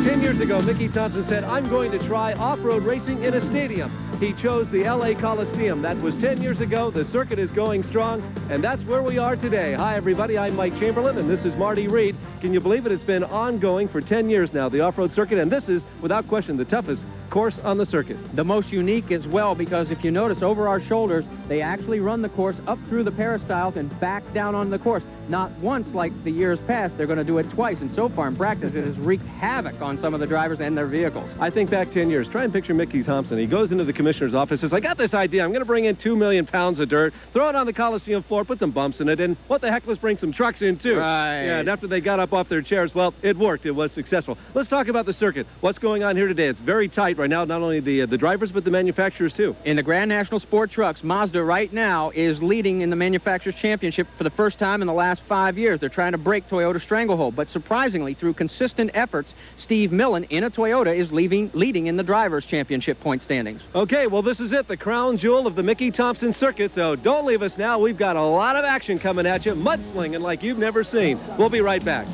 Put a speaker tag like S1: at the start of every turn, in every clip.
S1: 10 years ago, Mickey Thompson said, I'm going to try off-road racing in a stadium. He chose the LA Coliseum. That was 10 years ago. The circuit is going strong, and that's where we are today. Hi, everybody. I'm Mike Chamberlain, and this is Marty Reed. Can you believe it? It's been ongoing for 10 years now, the off-road circuit, and this is, without question, the toughest course on the circuit.
S2: The most unique as well, because if you notice over our shoulders, they actually run the course up through the peristyles and back down on the course. Not once like the years past. They're going to do it twice, and so far in practice it has wreaked havoc on some of the drivers and their vehicles.
S1: I think back 10 years. Try and picture Mickey Thompson. He goes into the commissioner's office, says, I got this idea. I'm going to bring in 2 million pounds of dirt, throw it on the Coliseum floor, put some bumps in it, and what the heck, let's bring some trucks in too.
S2: Right.
S1: Yeah, and after they got up off their chairs, well, it worked. It was successful. Let's talk about the circuit. What's going on here today? It's very tight right now, not only the drivers, but the manufacturers too.
S2: In the Grand National Sport Trucks, Mazda right now is leading in the Manufacturers Championship for the first time in the last 5 years. They're trying to break Toyota's stranglehold, but surprisingly, through consistent efforts, Steve Millen in a Toyota is leading in the Drivers' Championship point standings.
S1: Okay, well, this is it, the crown jewel of the Mickey Thompson circuit, so don't leave us now. We've got a lot of action coming at you, mudslinging like you've never seen. We'll be right back.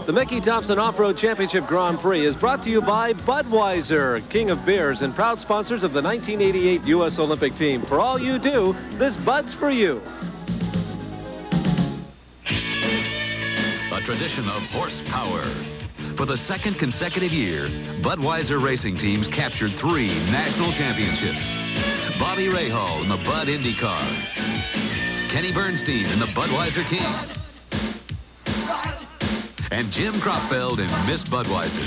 S1: The Mickey Thompson Off-Road Championship Grand Prix is brought to you by Budweiser, king of beers and proud sponsors of the 1988 U.S. Olympic team. For all you do, this Bud's for you.
S3: A tradition of horsepower. For the second consecutive year, Budweiser racing teams captured 3 national championships. Bobby Rahal in the Bud Indy car. Kenny Bernstein in the Budweiser King. And Jim Kropfeld in Miss Budweiser.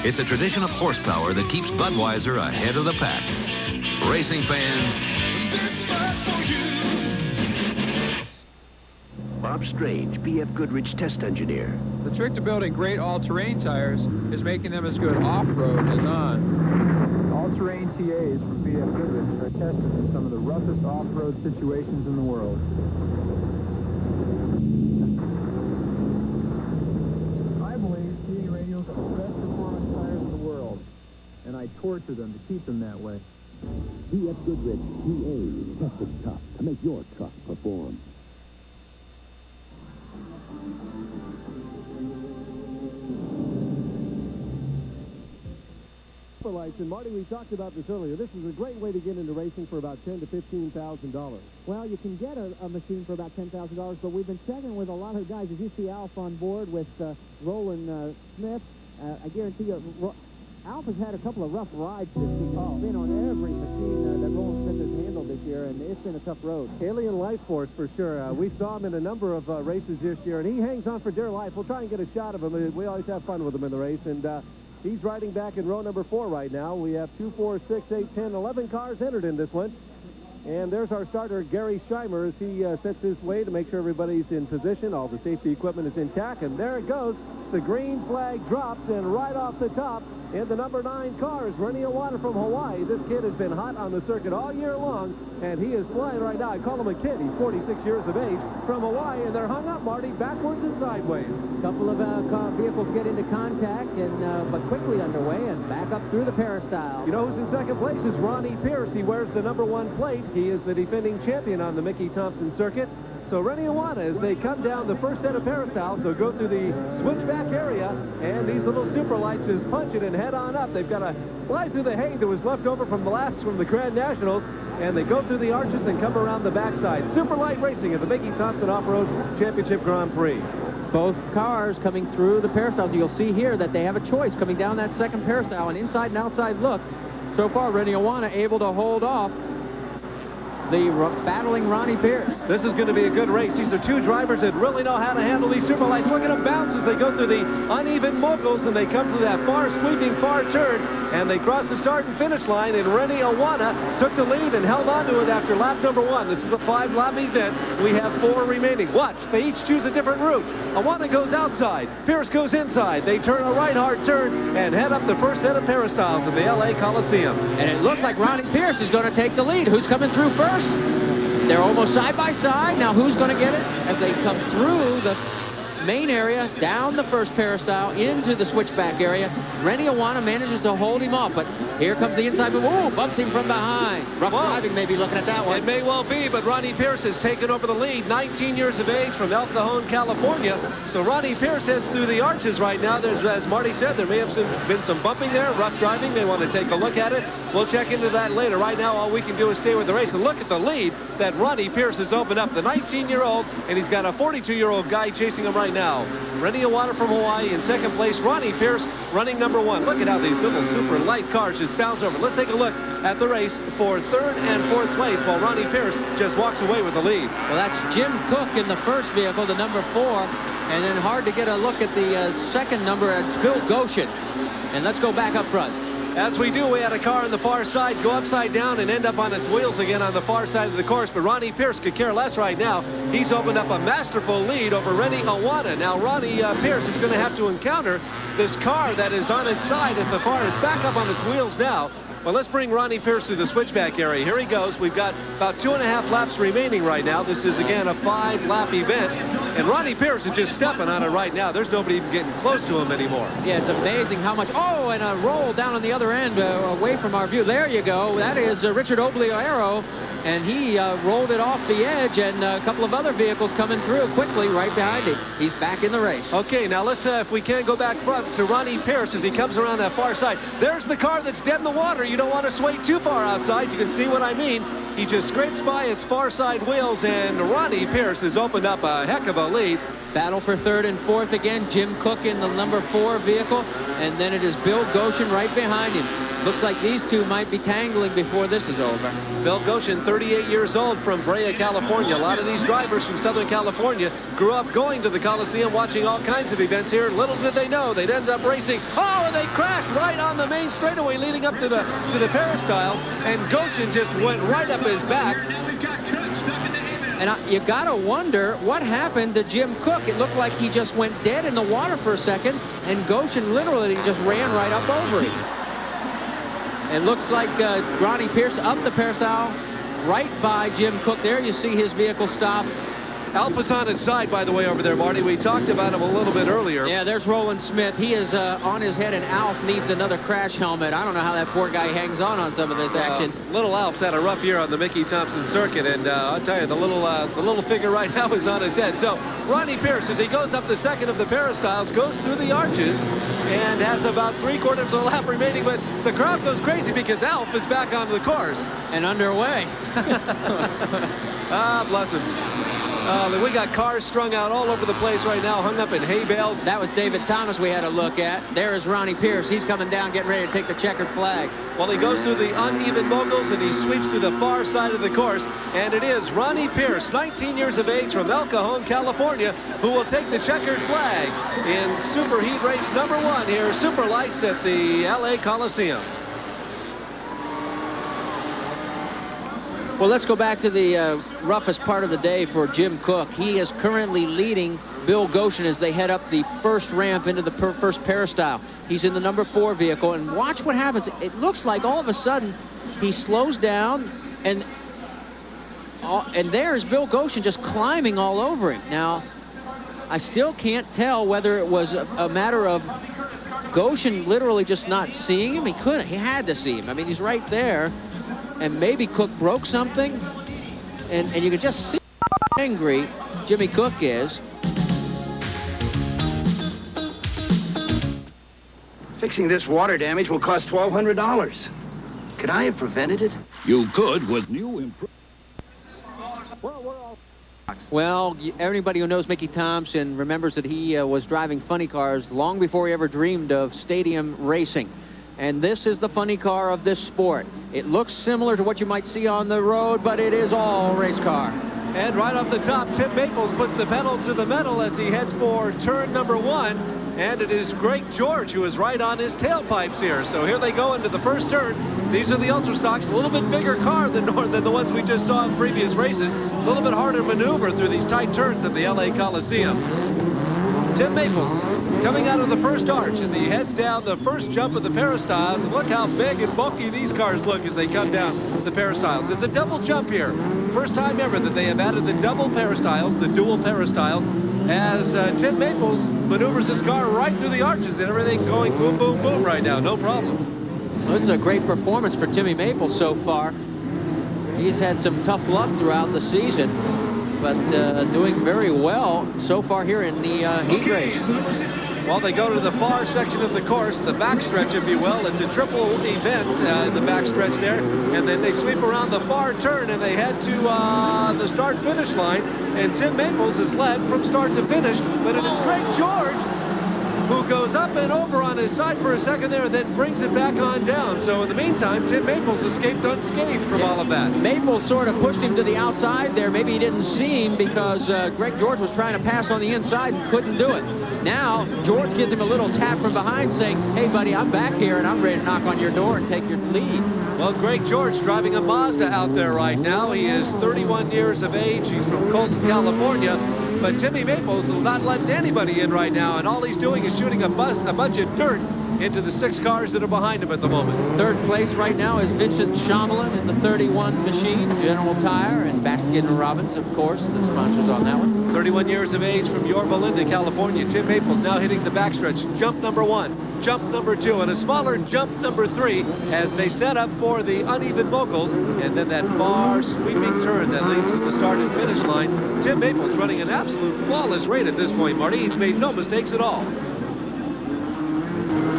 S3: It's a tradition of horsepower that keeps Budweiser ahead of the pack. Racing fans,
S4: Bob Strange, B.F. Goodrich test engineer.
S5: The trick to building great all-terrain tires is making them as good off-road as on.
S6: All-terrain TAs from B.F. Goodrich are tested in some of the roughest off-road situations in the world. I believe TA radials are the best performance tires in the world, and I torture them to keep them that way.
S7: B.F. Goodrich TAs, tested tough to make your truck perform.
S8: Lights, and Marty, we talked about this earlier. This is a great way to get into racing for about $10,000 to $15,000.
S9: Well, you can get a machine for about $10,000, but we've been checking with a lot of guys. As you see Alf on board with Roland Smith, I guarantee you, Alf has had a couple of rough rides this season. He's been on every machine that Roland Smith has handled this year, and it's been a tough road.
S8: Alien life force for sure. We saw him in a number of races this year, and he hangs on for dear life. We'll try and get a shot of him. We always have fun with him in the race, and he's riding back in row number 4 right now. We have 2, 4, 6, 8, 10, 11 cars entered in this one. And there's our starter, Gary Scheimer, as he sets his way to make sure everybody's in position. All the safety equipment is intact. And there it goes. The green flag drops, and right off the top, in the number 9 car is Rennie Iwata from Hawaii. This kid has been hot on the circuit all year long, and he is flying right now. I call him a kid. He's 46 years of age from Hawaii, and they're hung up, Marty, backwards and sideways.
S9: A couple of vehicles get into contact, and but quickly underway and back up through the peristyle.
S8: You know who's in second place is Ronnie Pierce. He wears the number 1 plate. He is the defending champion on the Mickey Thompson circuit. So Rennie Iwata, as they come down the first set of peristyles, they'll go through the switchback area, and these little super lights just punch it and head on up. They've got to fly through the hay that was left over from the Grand Nationals, and they go through the arches and come around the backside. Super light racing at the Mickey Thompson Off-Road Championship Grand Prix.
S2: Both cars coming through the peristyles. You'll see here that they have a choice coming down that second peristyle, an inside and outside look. So far, Rennie Iwata able to hold off the battling Ronnie Pierce.
S1: This is going to be a good race. These are 2 drivers that really know how to handle these super lights. Look at them bounce as they go through the uneven moguls, and they come to that far sweeping far turn, and they cross the start and finish line, and Rennie Iwata took the lead and held on to it after lap number 1. This is a 5-lap event. We have 4 remaining. Watch, they each choose a different route. Iwata goes outside, Pierce goes inside. They turn a right hard turn and head up the first set of peristyles of the LA Coliseum.
S2: And it looks like Ronnie Pierce is going to take the lead. Who's coming through first? They're almost side by side. Now who's going to get it as they come through the main area, down the first peristyle, into the switchback area. Rennie Awana manages to hold him off, but here comes the inside move. Ooh, bumps him from behind. Rough driving, maybe looking at that one.
S1: It may well be, but Ronnie Pierce has taken over the lead. 19 years of age from El Cajon, California. So Ronnie Pierce heads through the arches right now. There's, as Marty said, there may have been some bumping there, rough driving. May want to take a look at it. We'll check into that later. Right now, all we can do is stay with the race and look at the lead that Ronnie Pierce has opened up. The 19-year-old, and he's got a 42-year-old guy chasing him right now. Rennie Awana from Hawaii in second place. Ronnie Pierce running number 1. Look at how these little super light cars just bounce over. Let's take a look at the race for third and fourth place while Ronnie Pierce just walks away with the lead.
S2: Well, that's Jim Cook in the first vehicle, the number 4. And then hard to get a look at the second number. It's Bill Goshen. And let's go back up front.
S1: As we do, we had a car on the far side go upside down and end up on its wheels again on the far side of the course. But Ronnie Pierce could care less right now. He's opened up a masterful lead over Rennie Awana. Now, Ronnie Pierce is going to have to encounter this car that is on its side at the far. It's back up on its wheels now. Well, let's bring Ronnie Pierce through the switchback area. Here he goes. We've got about 2.5 laps remaining right now. This is, again, a 5-lap event. And Ronnie Pierce is just stepping on it right now. There's nobody even getting close to him anymore.
S2: Yeah, it's amazing how much. Oh, and a roll down on the other end away from our view. There you go. That is Richard Obliero. And he rolled it off the edge, and a couple of other vehicles coming through quickly right behind him. He's back in the race.
S1: Okay, now let's, if we can, go back front to Ronnie Pierce as he comes around that far side. There's the car that's dead in the water. You don't want to sway too far outside. You can see what I mean. He just scrapes by its far side wheels, and Ronnie Pierce has opened up a heck of a lead.
S2: Battle for third and fourth again. Jim Cook in the number 4 vehicle, and then it is Bill Goshen right behind him. Looks like these two might be tangling before this is over.
S1: Bill Goshen, 38 years old, from Brea, California. A lot of these drivers from Southern California grew up going to the Coliseum, watching all kinds of events here. Little did they know they'd end up racing. Oh, and they crashed right on the main straightaway leading up to the peristyle, and Goshen just went right up his back.
S2: And you gotta wonder what happened to Jim Cook. It looked like he just went dead in the water for a second, and Goshen literally just ran right up over him. It looks like Ronnie Pierce up the peristyle right by Jim Cook. There you see his vehicle stopped.
S1: Alpha's on its side, by the way, over there, Marty. We talked about him a little bit earlier.
S2: Yeah, there's Roland Smith. He is on his head, and Alf needs another crash helmet. I don't know how that poor guy hangs on some of this action.
S1: Little Alf's had a rough year on the Mickey Thompson circuit, and I'll tell you, the little figure right now is on his head. So Ronnie Pierce, as he goes up the second of the peristyles, goes through the arches and has about 3/4 of a lap remaining, but the crowd goes crazy because Alf is back on the course.
S2: And underway.
S1: Ah, bless him. We got cars strung out all over the place right now, hung up in hay bales.
S2: That was David Thomas we had a look at. There is Ronnie Pierce. He's coming down, getting ready to take the checkered flag.
S1: Well, he goes through the uneven moguls, and he sweeps through the far side of the course. And it is Ronnie Pierce, 19 years of age, from El Cajon, California, who will take the checkered flag in Superheat race number 1 here, Super Lights at the LA Coliseum.
S2: Well, let's go back to the roughest part of the day for Jim Cook. He is currently leading Bill Goshen as they head up the first ramp into the first peristyle. He's in the number 4 vehicle, and watch what happens. It looks like all of a sudden he slows down, and there's Bill Goshen just climbing all over him. Now, I still can't tell whether it was a matter of Goshen literally just not seeing him. He had to see him. I mean, he's right there. And maybe Cook broke something, and you can just see how angry Jimmy Cook is.
S4: Fixing this water damage will cost $1,200. Could I have prevented it?
S3: You could with new improvements.
S2: Well, everybody who knows Mickey Thompson remembers that he was driving funny cars long before he ever dreamed of stadium racing. And this is the funny car of this sport. It looks similar to what you might see on the road, but it is all race car.
S1: And right off the top, Tim Maples puts the pedal to the metal as he heads for turn number 1. And it is Greg George who is right on his tailpipes here. So here they go into the first turn. These are the Ultra Stocks, a little bit bigger car than the ones we just saw in previous races. A little bit harder to maneuver through these tight turns at the LA Coliseum. Tim Maples coming out of the first arch as he heads down the first jump of the peristyles. And look how big and bulky these cars look as they come down the peristyles. It's a double jump here. First time ever that they have added the double peristyles, the dual peristyles, as Tim Maples maneuvers his car right through the arches and everything going boom, boom, boom right now. No problems.
S2: Well, this is a great performance for Timmy Maples so far. He's had some tough luck throughout the season, but doing very well so far here in the heat race.
S1: Well, they go to the far section of the course, the backstretch, if you will. It's a triple event in the backstretch there. And then they sweep around the far turn and they head to the start-finish line. And Tim Maples is led from start to finish. But it is Greg George who goes up and over on his side for a second there and then brings it back on down. So in the meantime, Tim Maples escaped unscathed from all of that.
S2: Maples sort of pushed him to the outside there. Maybe he didn't see him because Greg George was trying to pass on the inside and couldn't do it. Now, George gives him a little tap from behind saying, hey, buddy, I'm back here and I'm ready to knock on your door and take your lead.
S1: Well, Greg George driving a Mazda out there right now. He is 31 years of age. He's from Colton, California. But Timmy Maples is not letting anybody in right now, and all he's doing is shooting a bunch of dirt into the 6 cars that are behind him at the moment.
S2: Third place right now is Vincent Schamelin in the 31 machine, General Tire, and Baskin-Robbins, of course, the sponsors on that one.
S1: 31 years of age from Yorba Linda, California. Tim Maples now hitting the backstretch. Jump number 1, jump number 2, and a smaller jump number 3 as they set up for the uneven moguls, and then that far sweeping turn that leads to the start and finish line. Tim Maples running an absolute flawless rate at this point, Marty. He's made no mistakes at all.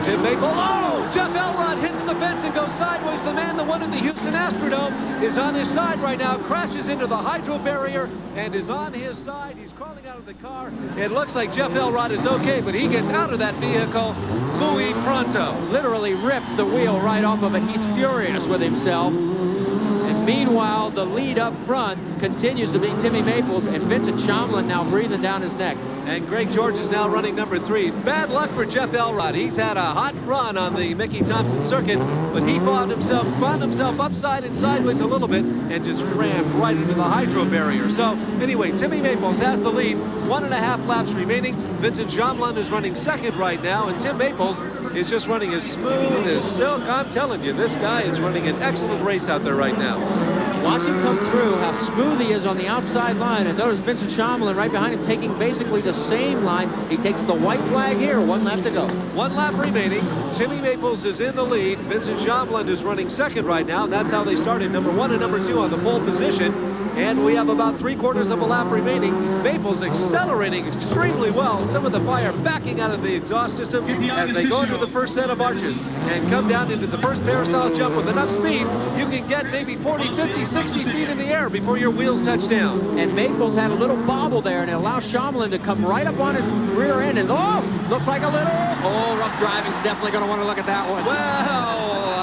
S1: Tim Maples, oh! Jeff Elrod hits the fence and goes sideways. The man that won at the Houston Astrodome is on his side right now, crashes into the hydro barrier and is on his side. He's crawling out of the car. It looks like Jeff Elrod is okay, but he gets out of that vehicle muy pronto.
S2: Literally ripped the wheel right off of it. He's furious with himself. And meanwhile, the lead up front continues to be Timmy Maples, and Vincent Schamelin now breathing down his neck.
S1: And Greg George is now running number 3. Bad luck for Jeff Elrod. He's had a hot run on the Mickey Thompson circuit, but he found himself upside and sideways a little bit and just rammed right into the hydro barrier. So anyway, Timmy Maples has the lead. 1.5 laps remaining. Vincent Schamelin is running second right now, and Tim Maples is just running as smooth as silk. I'm telling you, this guy is running an excellent race out there right now.
S2: Watch him come through, how smooth he is on the outside line. And notice Vincent Schamelin right behind him taking basically the same line. He takes the white flag here, 1 lap to go.
S1: 1 lap remaining. Timmy Maples is in the lead. Vincent Schamelin is running second right now. That's how they started, number 1 and number 2 on the pole position. And we have about 3/4 of a lap remaining. Maples accelerating extremely well. Some of the fire backing out of the exhaust system as they go into the first set of arches and come down into the first peristyle jump with enough speed. You can get maybe 40, 50, 60 feet in the air before your wheels touch down.
S2: And Maples had a little bobble there, and it allows Schamelin to come right up on his rear end. And looks like a little, rough driving's definitely going to want to look at that one.
S1: Well,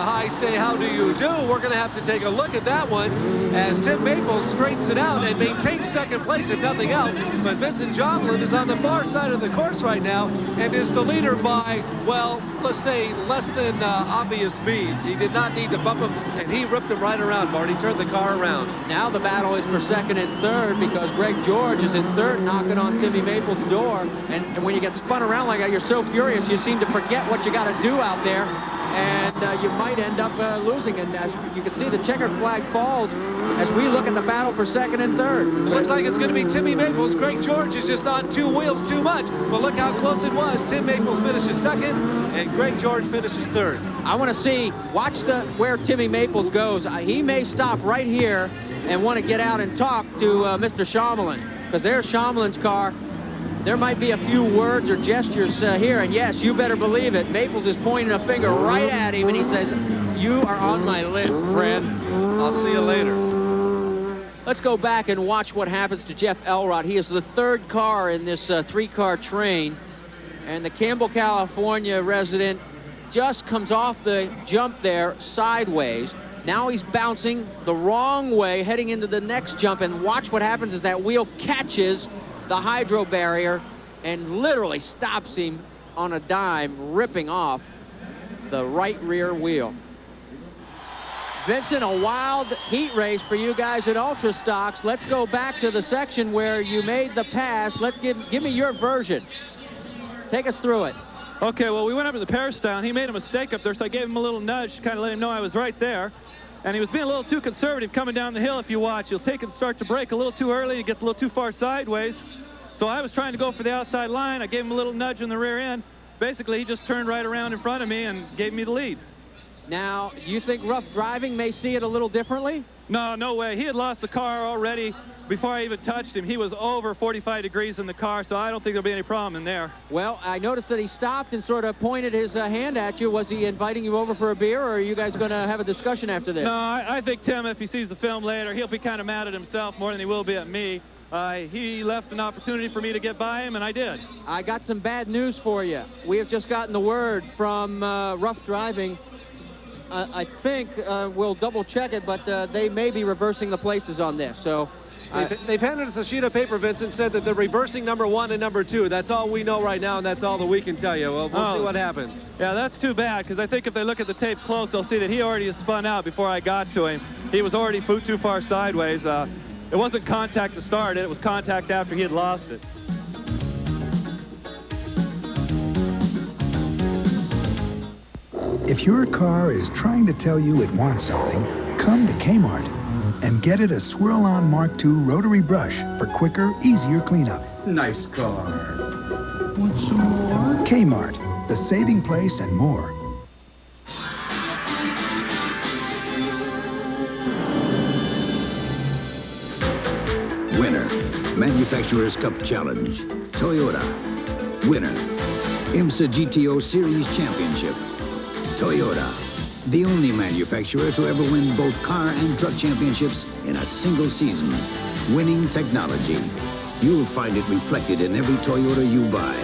S1: I say, how do you do? We're going to have to take a look at that one as Tim Maples straightens it out and maintains second place if nothing else. But Vincent Schamelin is on the far side of the course right now and is the leader by, well, let's say less than obvious means. He did not need to bump him, and he ripped him right around, Marty. Turned the car around.
S2: Now the battle is for second and third because Greg George is in third, knocking on Timmy Maples' door. And when you get spun around like that, you're so furious, you seem to forget what you got to do out there. And you might end up losing. And as you can see, the checkered flag falls as we look at the battle for second and third.
S1: It looks like it's going to be Timmy Maples. Greg George is just on 2 wheels too much. But look how close it was. Tim Maples finishes second, and Greg George finishes third.
S2: I want to see, watch where Timmy Maples goes. He may stop right here and want to get out and talk to Mr. Schamelin, because there's Schamelin's car. There might be a few words or gestures here, and yes, you better believe it. Maples is pointing a finger right at him, and he says, you are on my list, friend.
S1: I'll see you later.
S2: Let's go back and watch what happens to Jeff Elrod. He is the third car in this 3-car train, and the Campbell, California resident just comes off the jump there sideways. Now he's bouncing the wrong way, heading into the next jump, and watch what happens as that wheel catches the hydro barrier and literally stops him on a dime, ripping off the right rear wheel. Vincent, a wild heat race for you guys at Ultra Stocks. Let's go back to the section where you made the pass. Let's give me your version. Take us through it.
S10: Okay, well, we went up to the peristyle, and he made a mistake up there, so I gave him a little nudge to kind of let him know I was right there. And he was being a little too conservative coming down the hill. If you watch, he'll take and start to brake a little too early. He gets a little too far sideways. So I was trying to go for the outside line. I gave him a little nudge in the rear end. Basically, he just turned right around in front of me and gave me the lead.
S2: Now, do you think rough driving may see it a little differently?
S10: No, no way. He had lost the car already before I even touched him. He was over 45 degrees in the car, so I don't think there'll be any problem in there.
S2: Well, I noticed that he stopped and sort of pointed his hand at you. Was he inviting you over for a beer, or are you guys going to have a discussion after this?
S10: No, I think Tim, if he sees the film later, he'll be kind of mad at himself more than he will be at me. He left an opportunity for me to get by him, and I did.
S2: I got some bad news for you. We have just gotten the word from rough driving. I think we'll double check it, but they may be reversing the places on this. So
S1: they've handed us a sheet of paper, Vincent, said that they're reversing number 1 and number 2. That's all we know right now, and that's all that we can tell you. We'll see what happens.
S10: Yeah, that's too bad, because I think if they look at the tape close, they'll see that he already has spun out before I got to him. He was already too far sideways. It wasn't contact to start it. It was contact after he had lost it.
S11: If your car is trying to tell you it wants something, come to Kmart and get it a Swirl-On Mark II rotary brush for quicker, easier cleanup.
S12: Nice car.
S11: Want some more? Kmart, the saving place and more.
S7: Winner, Manufacturers' Cup Challenge. Toyota. Winner, IMSA GTO Series Championship. Toyota, the only manufacturer to ever win both car and truck championships in a single season. Winning technology. You'll find it reflected in every Toyota you buy.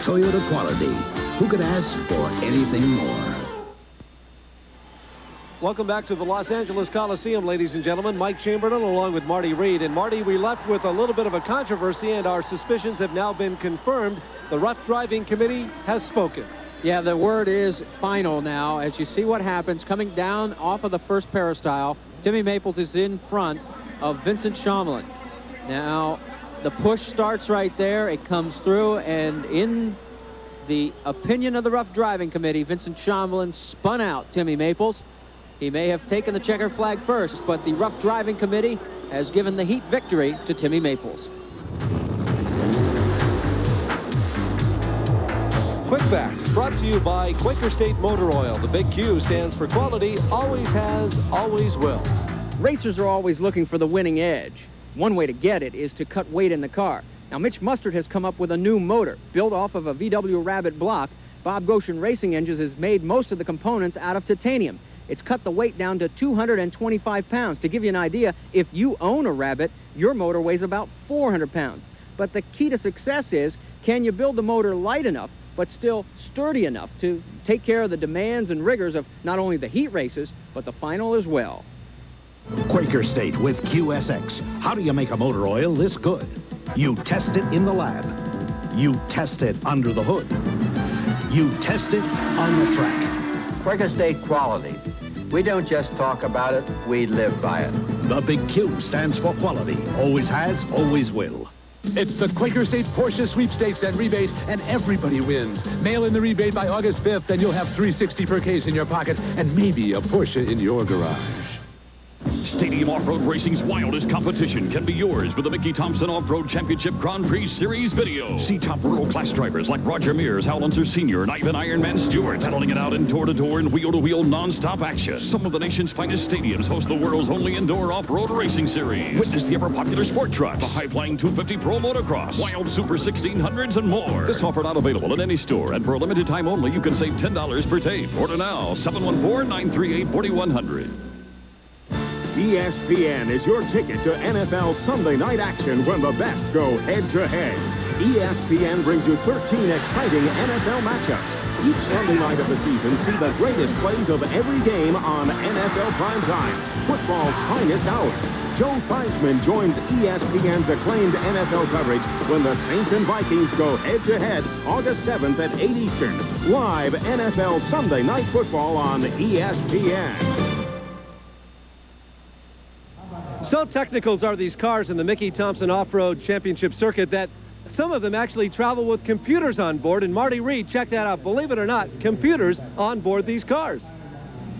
S7: Toyota quality. Who could ask for anything more?
S1: Welcome back to the Los Angeles Coliseum, ladies and gentlemen. Mike Chamberlain along with Marty Reed. And Marty, we left with a little bit of a controversy, and our suspicions have now been confirmed. The Rough Driving Committee has spoken.
S2: Yeah, the word is final now. As you see what happens, coming down off of the first peristyle, Timmy Maples is in front of Vincent Schomlin. Now, the push starts right there. It comes through, and in the opinion of the Rough Driving Committee, Vincent Schomlin spun out Timmy Maples. He may have taken the checker flag first, but the Rough Driving Committee has given the heat victory to Timmy Maples.
S1: Quick Facts brought to you by Quaker State Motor Oil. The big Q stands for quality, always has, always will.
S2: Racers are always looking for the winning edge. One way to get it is to cut weight in the car. Now, Mitch Mustard has come up with a new motor built off of a VW Rabbit block. Bob Goshen Racing Engines has made most of the components out of titanium. It's cut the weight down to 225 pounds. To give you an idea, if you own a Rabbit, your motor weighs about 400 pounds. But the key to success is, can you build the motor light enough but still sturdy enough to take care of the demands and rigors of not only the heat races, but the final as well.
S13: Quaker State with QSX. How do you make a motor oil this good? You test it in the lab. You test it under the hood. You test it on the track.
S14: Quaker State quality. We don't just talk about it, we live by it.
S13: The big Q stands for quality. Always has, always will.
S15: It's the Quaker State Porsche Sweepstakes and Rebate, and everybody wins. Mail in the rebate by August 5th, and you'll have $360 per case in your pocket and maybe a Porsche in your garage.
S16: Stadium Off-Road Racing's wildest competition can be yours with the Mickey Thompson Off-Road Championship Grand Prix Series video. See top world-class drivers like Roger Mears, Hal Unser Sr., and Ivan Ironman Stewart battling it out in door-to-door and wheel-to-wheel non-stop action. Some of the nation's finest stadiums host the world's only indoor off-road racing series. Witness the ever-popular sport trucks, the high-flying 250 Pro Motocross, wild Super 1600s, and more. This offer not available in any store, and for a limited time only, you can save $10 per tape. Order now, 714-938-4100.
S17: ESPN is your ticket to NFL Sunday night action when the best go head-to-head. ESPN brings you 13 exciting NFL matchups. Each Sunday night of the season, see the greatest plays of every game on NFL Primetime, football's finest hour. Joe Theismann joins ESPN's acclaimed NFL coverage when the Saints and Vikings go head-to-head August 7th at 8 Eastern. Live NFL Sunday Night Football on ESPN.
S1: So technicals are these cars in the Mickey Thompson Off-Road Championship Circuit that some of them actually travel with computers on board. And Marty Reed, check that out. Believe it or not, computers on board these cars.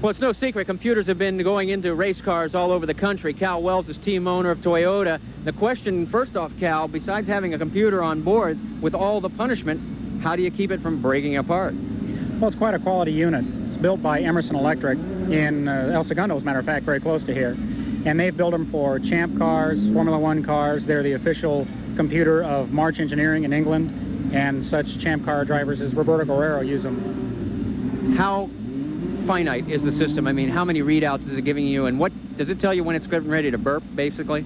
S2: Well, it's no secret. Computers have been going into race cars all over the country. Cal Wells is team owner of Toyota. The question, first off, Cal, besides having a computer on board with all the punishment, how do you keep it from breaking apart?
S12: Well, it's quite a quality unit. It's built by Emerson Electric in El Segundo, as a matter of fact, very close to here. And they've built them for champ cars, Formula One cars. They're the official computer of March Engineering in England, and such champ car drivers as Roberto Guerrero use them.
S2: How finite is the system? I mean, how many readouts is it giving you, and what does it tell you when it's getting ready to burp, basically?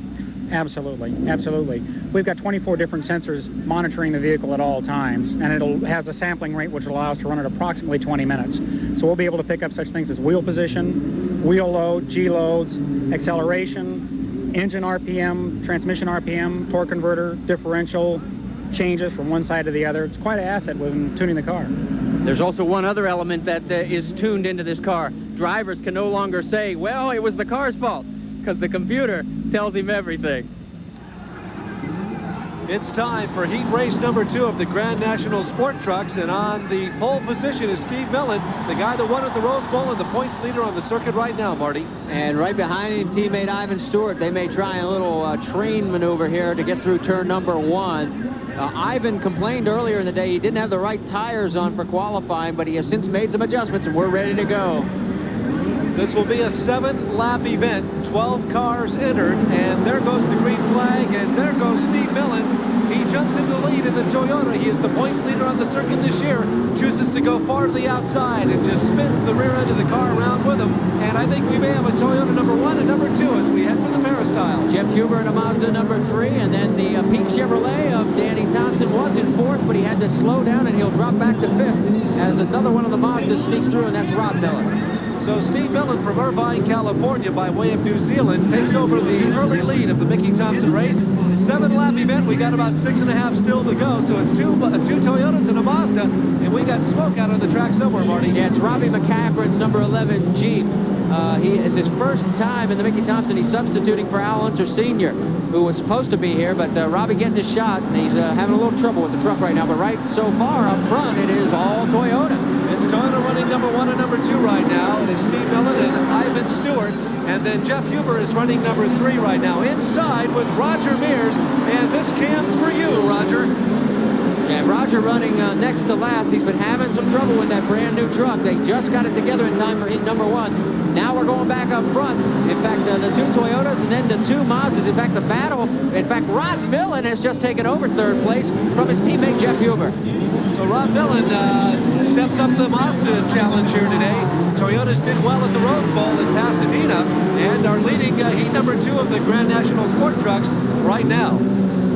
S12: Absolutely, absolutely. We've got 24 different sensors monitoring the vehicle at all times, and it has a sampling rate which allows to run at approximately 20 minutes. So we'll be able to pick up such things as wheel position, wheel load, G-loads, acceleration, engine RPM, transmission RPM, torque converter, differential changes from one side to the other. It's quite an asset when tuning the car.
S2: There's also one other element that is tuned into this car. Drivers can no longer say, well, it was the car's fault, because the computer tells him everything.
S1: It's time for heat race number 2 of the Grand National Sport Trucks, and on the pole position is Steve Millen, the guy that won at the Rose Bowl and the points leader on the circuit right now, Marty.
S14: And right behind him, teammate Ivan Stewart. They may try a little train maneuver here to get through turn number 1. Ivan complained earlier in the day he didn't have the right tires on for qualifying, but he has since made some adjustments, and we're ready to go.
S1: This will be a 7-lap event, 12 cars entered, and there goes the green flag, and there goes Steve Millen. He jumps into the lead in the Toyota. He is the points leader on the circuit this year, chooses to go far to the outside and just spins the rear end of the car around with him. And I think we may have a Toyota number 1 and number 2 as we head for the peristyle.
S14: Jeff Huber in a Mazda number 3, and then the pink Chevrolet of Danny Thompson was in 4th, but he had to slow down and he'll drop back to 5th as another one of the Mazdas sneaks through, and that's Rod Miller.
S1: So Steve Millen from Irvine, California, by way of New Zealand, takes over the early lead of the Mickey Thompson race. 7-lap event. We got about 6.5 still to go. So it's two Toyotas and a Mazda, and we got smoke out on the track somewhere, Marty.
S14: Yeah, it's Robbie McCaffrey's number 11 Jeep. He is his first time in the Mickey Thompson. He's substituting for Al Unser Sr., who was supposed to be here, but Robbie getting his shot, and he's having a little trouble with the truck right now. But right so far up front, it is all Toyota.
S1: It's Toyota running number 1 and number 2 right now. It is Steve Millen and Ivan Stewart. And then Jeff Huber is running number 3 right now. Inside with Roger Mears. And this cam's for you, Roger.
S14: Yeah, Roger running next to last. He's been having some trouble with that brand new truck. They just got it together in time for heat number 1. Now we're going back up front. In fact, the 2 Toyotas and then the 2 Mazdas. In fact, the battle. In fact, Rod Millen has just taken over 3rd place from his teammate Jeff Huber.
S1: So Rod Millen steps up the Mazda challenge here today. Toyotas did well at the Rose Bowl in Pasadena and are leading heat number 2 of the Grand National Sport Trucks right now.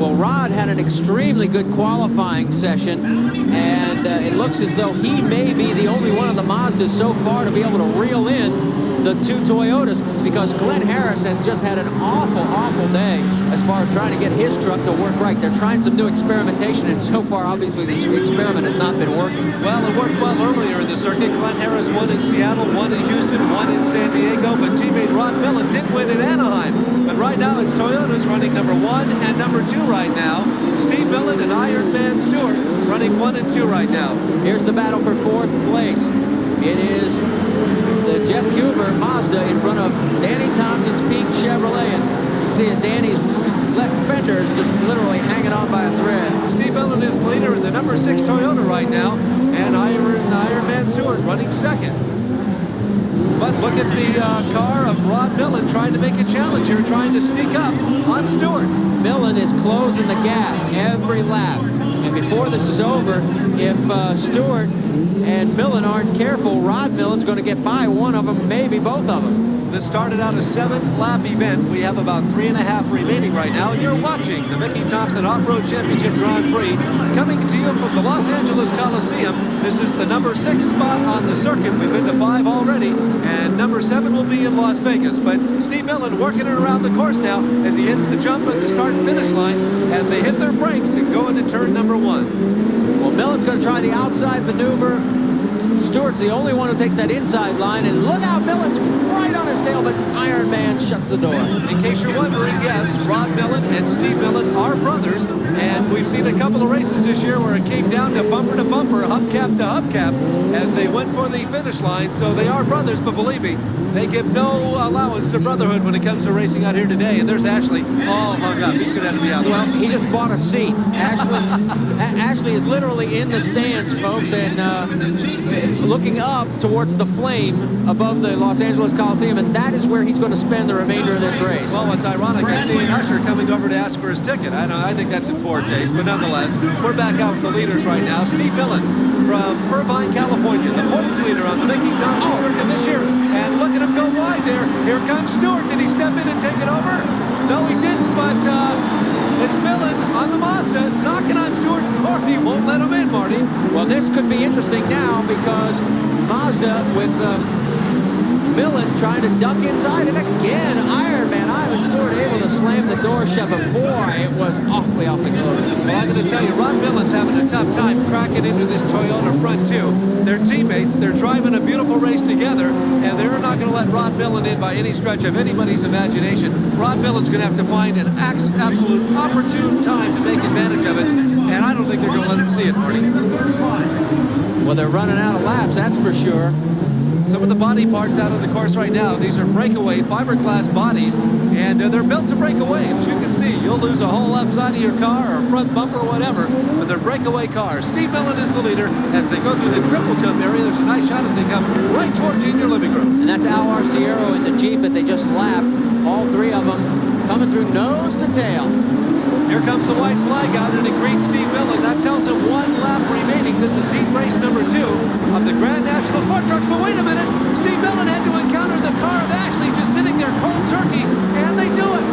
S14: Well, Rod had an extremely good qualifying session, and it looks as though he may be the only one of the Mazdas so far to be able to reel in the 2 Toyotas, because Glenn Harris has just had an awful day as far as trying to get his truck to work right. They're trying some new experimentation, and so far, obviously, this experiment has not been working.
S1: Well, it worked well earlier in the circuit. Glenn Harris won in Seattle, 1 in Houston, 1 in San Diego, but teammate Rod Millen did win in Anaheim. But right now, it's Toyotas running number 1 and number 2 right now. Steve Millen and Iron Man Stewart running 1 and 2 right now.
S14: Here's the battle for 4th place. It is the Jeff Huber Mazda in front of Danny Thompson's pink Chevrolet. And you see that Danny's left fender is just literally hanging on by a thread.
S1: Steve Millen is leader in the number 6 Toyota right now, and Iron Man Stewart running 2nd. But look at the car of Rod Millen trying to make a challenge here, trying to sneak up on Stewart.
S14: Millen is closing the gap every lap. And before this is over, if Stewart and Millen aren't careful, Rod Millen's going to get by one of them, maybe both of them.
S1: This started out a 7-lap event. We have about 3.5 remaining right now. You're watching the Mickey Thompson Off-Road Championship Grand Prix coming to you from the Los Angeles Coliseum. This is the number 6 spot on the circuit. We've been to 5 already, and number 7 will be in Las Vegas. But Steve Millen working it around the course now as he hits the jump at the start and finish line as they hit their brakes and go into turn number 1.
S14: Well, Millen's going to try the outside maneuver. Stewart's the only one who takes that inside line, and look out, Millen's right on his tail, but Iron Man shuts the door.
S1: In case you're wondering, yes, Rod Millen and Steve Millen are brothers, and we've seen a couple of races this year where it came down to bumper, hubcap to hubcap, as they went for the finish line. So they are brothers, but believe me, they give no allowance to brotherhood when it comes to racing out here today. And there's Ashley all hung up. He's going to have to be out.
S14: Well, he just bought a seat. Ashley is literally in the stands, folks, and looking up towards the flame above the Los Angeles Coliseum, and that is where he's going to spend the remainder of this race.
S1: Well, what's ironic, I see Usher coming over to ask for his ticket. I think that's in poor taste, but nonetheless, we're back out with the leaders right now. Steve Millen from Irvine, California, the points leader on the Mickey Thompson circuit this year. And look at him go wide there. Here comes Stewart. Did he step in and take it over? No, he didn't, but it's Millen on the Mazda knocking on Stewart's door. He won't let him in, Marty.
S14: Well, this could be interesting now because Mazda with Millen trying to duck inside, and again, Iron Man Ivan Stewart able to slam the door shut, but boy, it was awfully close.
S1: Well, I'm going to tell you, Rod Millen's having a tough time cracking into this Toyota front two. They're teammates, they're driving a beautiful race together, and they're not going to let Rod Millen in by any stretch of anybody's imagination. Rod Millen's going to have to find an absolute opportune time to take advantage of it, and I don't think they're going to let him see it, Marty.
S14: Well, they're running out of laps, that's for sure.
S1: Some of the body parts out on the course right now, these are breakaway fiberglass bodies, and they're built to break away. As you can see, you'll lose a whole left side of your car or front bumper or whatever, but they're breakaway cars. Steve Millen is the leader as they go through the triple jump area. There's a nice shot as they come right towards you in your living room.
S14: And that's Al Arciero in the Jeep that they just lapped. All three of them coming through nose to tail.
S1: Here comes the white flag out, and it greets Steve Millen. That tells him 1 lap remaining. This is heat race number 2 of the Grand National Sport Trucks. But wait a minute, Steve Millen had to encounter the car of Ashley just sitting there cold turkey, and they do it.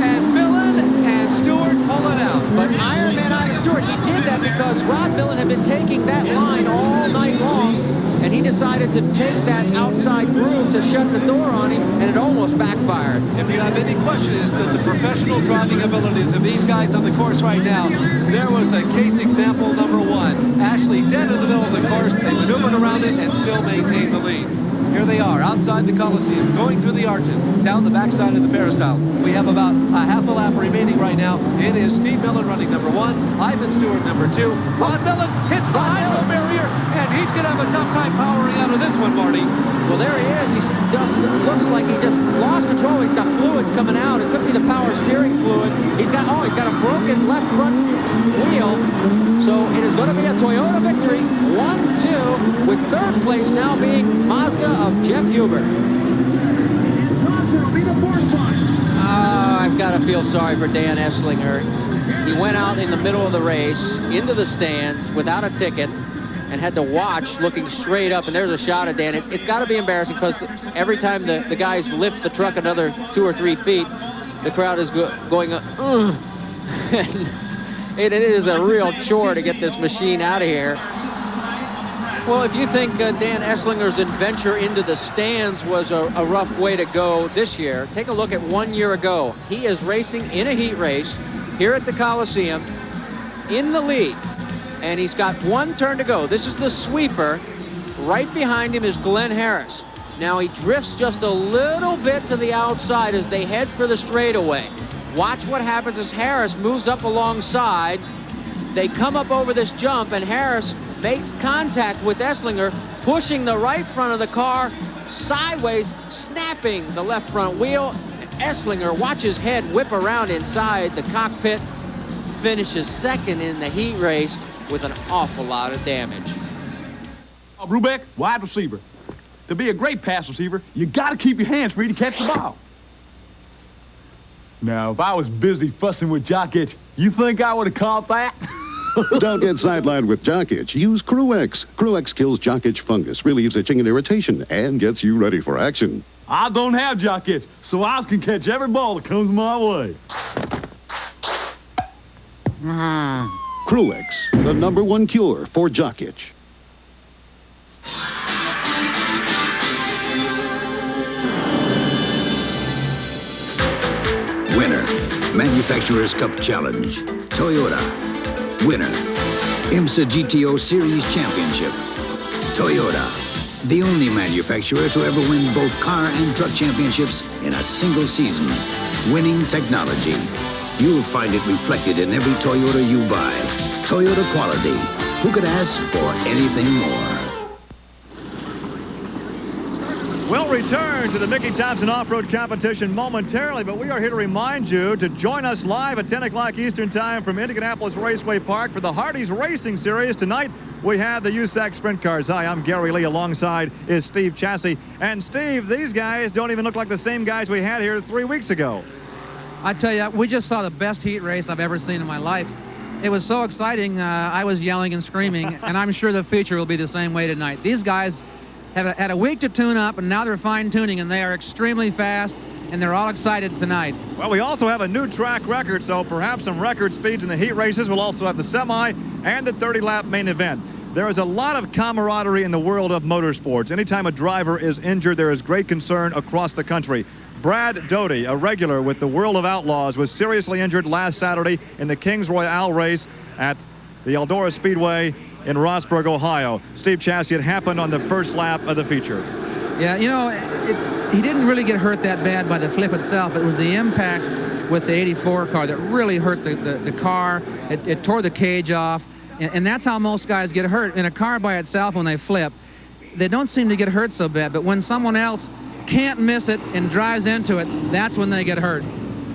S1: And Millen and Stewart pull it out.
S14: But Iron Man Ivan Stewart, he did that because Rod Millen had been taking that line all night long, and he decided to take that outside groove to shut the door on him, and it almost backfired.
S1: If you have any question as to the professional driving abilities of these guys on the course right now, there was a case example number 1. Ashley dead in the middle of the course. They maneuvered around it and still maintained the lead. Here they are outside the Coliseum, going through the arches, down the backside of the peristyle. We have about a half a lap remaining right now. It is Steve Millen running number 1, Ivan Stewart number 2. Rod Millen hits the hydro barrier, and he's going to have a tough time powering out of this one, Marty.
S14: Well, there he is. He just looks like he just lost control. He's got fluids coming out. It could be the power steering fluid. He's got a broken left front wheel. So it is going to be a Toyota victory, 1-2, with third place now being Mazda of Jeff Huber.
S11: Thompson will be the 4th spot.
S14: I've got to feel sorry for Dan Esslinger. He went out in the middle of the race, into the stands, without a ticket, and had to watch looking straight up, and there's a shot of Dan. It's got to be embarrassing because every time the guys lift the truck another 2 or 3 feet, the crowd is going it is a real chore to get this machine out of here. Well, if you think Dan Esslinger's adventure into the stands was a rough way to go this year, take a look at 1 year ago. He is racing in a heat race here at the Coliseum in the lead, and he's got 1 turn to go. This is the sweeper. Right behind him is Glenn Harris. Now he drifts just a little bit to the outside as they head for the straightaway. Watch what happens as Harris moves up alongside. They come up over this jump, and Harris makes contact with Esslinger, pushing the right front of the car sideways, snapping the left front wheel. Esslinger, watch his head whip around inside the cockpit, finishes second in the heat race with an awful lot of damage.
S18: Brubeck, wide receiver. To be a great pass receiver, you got to keep your hands free to catch the ball. Now, if I was busy fussing with jock itch, you think I would have caught that?
S17: Don't get sidelined with jock itch. Use Crew-X. Crew-X kills jock itch fungus, relieves itching and irritation, and gets you ready for action.
S18: I don't have jock itch, so I can catch every ball that comes my way.
S17: Crew-X, the #1 cure for jock itch.
S7: Winner, Manufacturers Cup Challenge. Toyota. Winner, IMSA GTO Series Championship. Toyota. The only manufacturer to ever win both car and truck championships in a single season. Winning technology. You'll find it reflected in every Toyota you buy. Toyota quality. Who could ask for anything more?
S19: We'll return to the Mickey Thompson off-road competition momentarily, but we are here to remind you to join us live at 10 o'clock Eastern Time from Indianapolis Raceway Park for the Hardee's Racing Series. Tonight, we have the USAC Sprint Cars. Hi, I'm Gary Lee. Alongside is Steve Chassie. And Steve, these guys don't even look like the same guys we had here 3 weeks ago.
S20: I tell you, we just saw the best heat race I've ever seen in my life. It was so exciting, I was yelling and screaming, and I'm sure the feature will be the same way tonight. These guys have had a week to tune up, and now they're fine-tuning, and they are extremely fast, and they're all excited tonight.
S19: Well, we also have a new track record, so perhaps some record speeds in the heat races. We'll also have the semi and the 30-lap main event. There is a lot of camaraderie in the world of motorsports. Anytime a driver is injured, there is great concern across the country. Brad Doty, a regular with the World of Outlaws, was seriously injured last Saturday in the Kings Royale race at the Eldora Speedway in Rossburg, Ohio. Steve Chassie, it happened on the first lap of the feature.
S20: Yeah, you know, he didn't really get hurt that bad by the flip itself. It was the impact with the 84 car that really hurt the car. It tore the cage off, and that's how most guys get hurt. In a car by itself, when they flip, they don't seem to get hurt so bad, but when someone else can't miss it and drives into it, that's when they get hurt.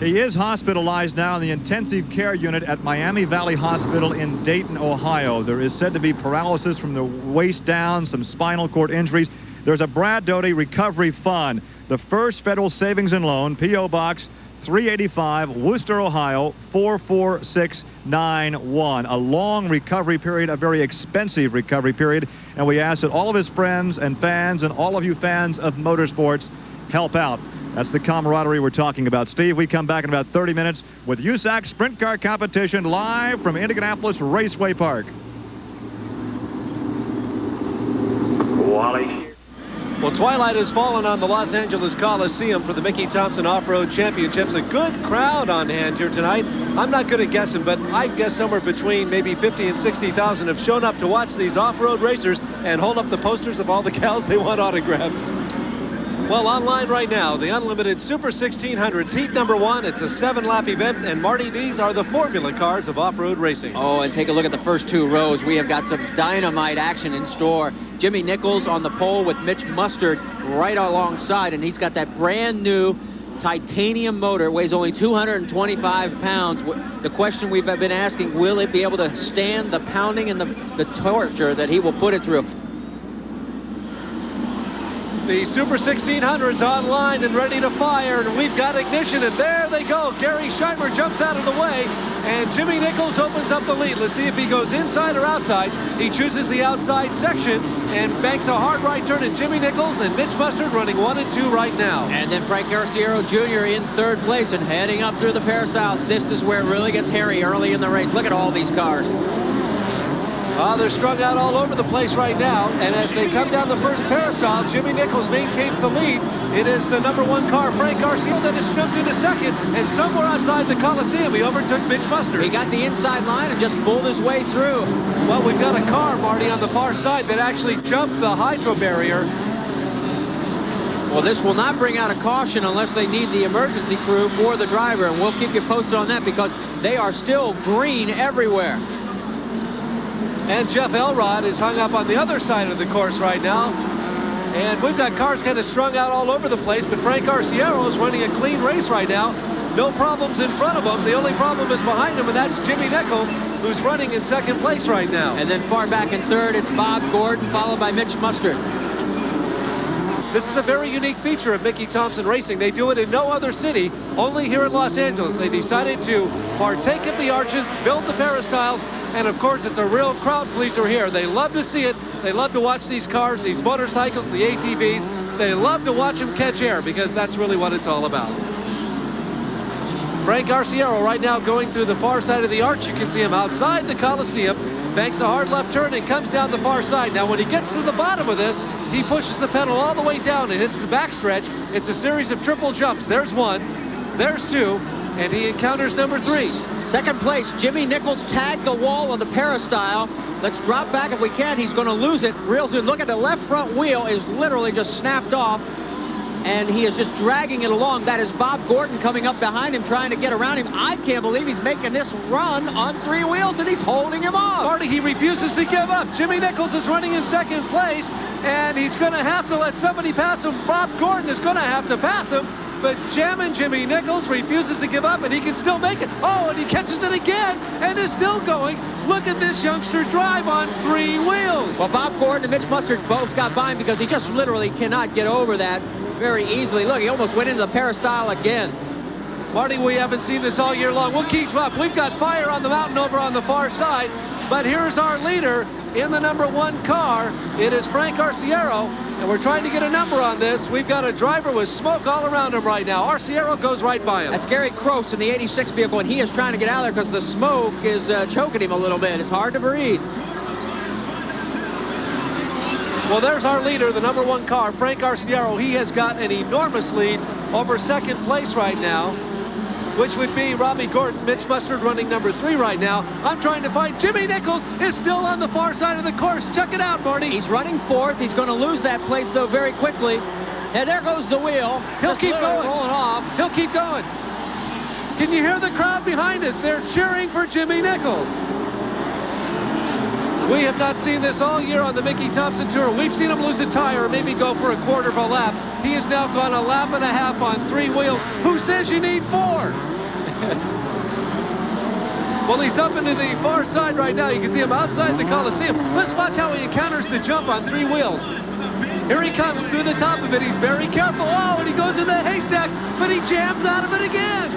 S19: He is hospitalized now in the intensive care unit at Miami Valley Hospital in Dayton, Ohio. There is said to be paralysis from the waist down, some spinal cord injuries. There's a Brad Doty Recovery Fund. The First Federal Savings and Loan, P.O. Box 385, Worcester, Ohio, 44691. A long recovery period, a very expensive recovery period. And we ask that all of his friends and fans and all of you fans of motorsports help out. That's the camaraderie we're talking about. Steve, we come back in about 30 minutes with USAC Sprint Car Competition live from Indianapolis Raceway Park.
S1: Well, twilight has fallen on the Los Angeles Coliseum for the Mickey Thompson Off-Road Championships. A good crowd on hand here tonight. I'm not good at guessing, but I guess somewhere between maybe 50 and 60,000 have shown up to watch these off-road racers and hold up the posters of all the gals they want autographed. Well, online right now, the Unlimited Super 1600s, heat number 1. It's a 7-lap event, and Marty, these are the formula cars of off-road racing.
S14: Oh, and take a look at the first 2 rows. We have got some dynamite action in store. Jimmy Nichols on the pole with Mitch Mustard right alongside, and he's got that brand new titanium motor. It weighs only 225 pounds. The question we've been asking, will it be able to stand the pounding and the torture that he will put it through?
S1: The Super 1600s online and ready to fire, and we've got ignition, and there they go. Gary Scheimer jumps out of the way, and Jimmy Nichols opens up the lead. Let's see if he goes inside or outside. He chooses the outside section and banks a hard right turn, and Jimmy Nichols and Mitch Mustard running 1 and 2 right now.
S14: And then Frank Garciero Jr. in 3rd place and heading up through the peristyles. This is where it really gets hairy early in the race. Look at all these cars.
S1: They're strung out all over the place right now, and as they come down the first peristyle, Jimmy Nichols maintains the lead. It is the number 1 car, Frank Garcia, that has jumped into 2nd, and somewhere outside the Coliseum, he overtook Mitch Mustard.
S14: He got the inside line and just pulled his way through.
S1: Well, we've got a car, Marty, on the far side that actually jumped the hydro barrier.
S14: Well, this will not bring out a caution unless they need the emergency crew for the driver, and we'll keep you posted on that because they are still green everywhere.
S1: And Jeff Elrod is hung up on the other side of the course right now. And we've got cars kind of strung out all over the place, but Frank Garciero is running a clean race right now. No problems in front of him. The only problem is behind him, and that's Jimmy Nichols, who's running in 2nd place right now.
S14: And then far back in 3rd, it's Bob Gordon, followed by Mitch Mustard.
S1: This is a very unique feature of Mickey Thompson Racing. They do it in no other city, only here in Los Angeles. They decided to partake of the arches, build the peristyles, and of course it's a real crowd pleaser here. They love to see it. They love to watch these cars, these motorcycles, the ATVs. They love to watch them catch air because that's really what it's all about. Frank Garciero right now going through the far side of the arch. You can see him outside the Coliseum, banks a hard left turn and comes down the far side. Now when he gets to the bottom of this, he pushes the pedal all the way down and hits the backstretch. It's a series of triple jumps. There's 1, there's 2, and he encounters number 3.
S14: 2nd place, Jimmy Nichols tagged the wall of the peristyle, Let's drop back if we can. He's going to lose it real soon. Look at the left front wheel is literally just snapped off, and he is just dragging it along. That is Bob Gordon coming up behind him, trying to get around him. I can't believe he's making this run on 3 wheels, and he's holding him off.
S1: Marty, he refuses to give up. Jimmy Nichols is running in second place, and he's going to have to let somebody pass him. Bob Gordon is going to have to pass him. But Jammin' Jimmy Nichols refuses to give up, and he can still make it. Oh, and he catches it again and is still going. Look at this youngster drive on 3 wheels.
S14: Well, Bob Gordon and Mitch Mustard both got by him because he just literally cannot get over that very easily. Look, he almost went into the peristyle again.
S1: Marty, we haven't seen this all year long. We'll keep up. We've got fire on the mountain over on the far side. But here's our leader in the number 1 car. It is Frank Arciero. And we're trying to get a number on this. We've got a driver with smoke all around him right now. Arciero goes right by him.
S14: That's Gary Kroos in the 86 vehicle, and he is trying to get out of there because the smoke is choking him a little bit. It's hard to breathe.
S1: Well, there's our leader, the number 1 car, Frank Arciero. He has got an enormous lead over second place right now, which would be Robbie Gordon. Mitch Mustard running number 3 right now. I'm trying to find Jimmy Nichols is still on the far side of the course. Check it out, Marty.
S14: He's running 4th. He's going to lose that place, though, very quickly. And there goes the wheel.
S1: He'll keep going.
S14: Rolling off.
S1: He'll keep going. Can you hear the crowd behind us? They're cheering for Jimmy Nichols. We have not seen this all year on the Mickey Thompson Tour. We've seen him lose a tire or maybe go for a quarter of a lap. He has now gone a lap and a half on 3 wheels. Who says you need 4? Well, he's up into the far side right now. You can see him outside the Coliseum. Let's watch how he encounters the jump on 3 wheels. Here he comes through the top of it. He's very careful. Oh, and he goes in the haystacks, but he jams out of it again.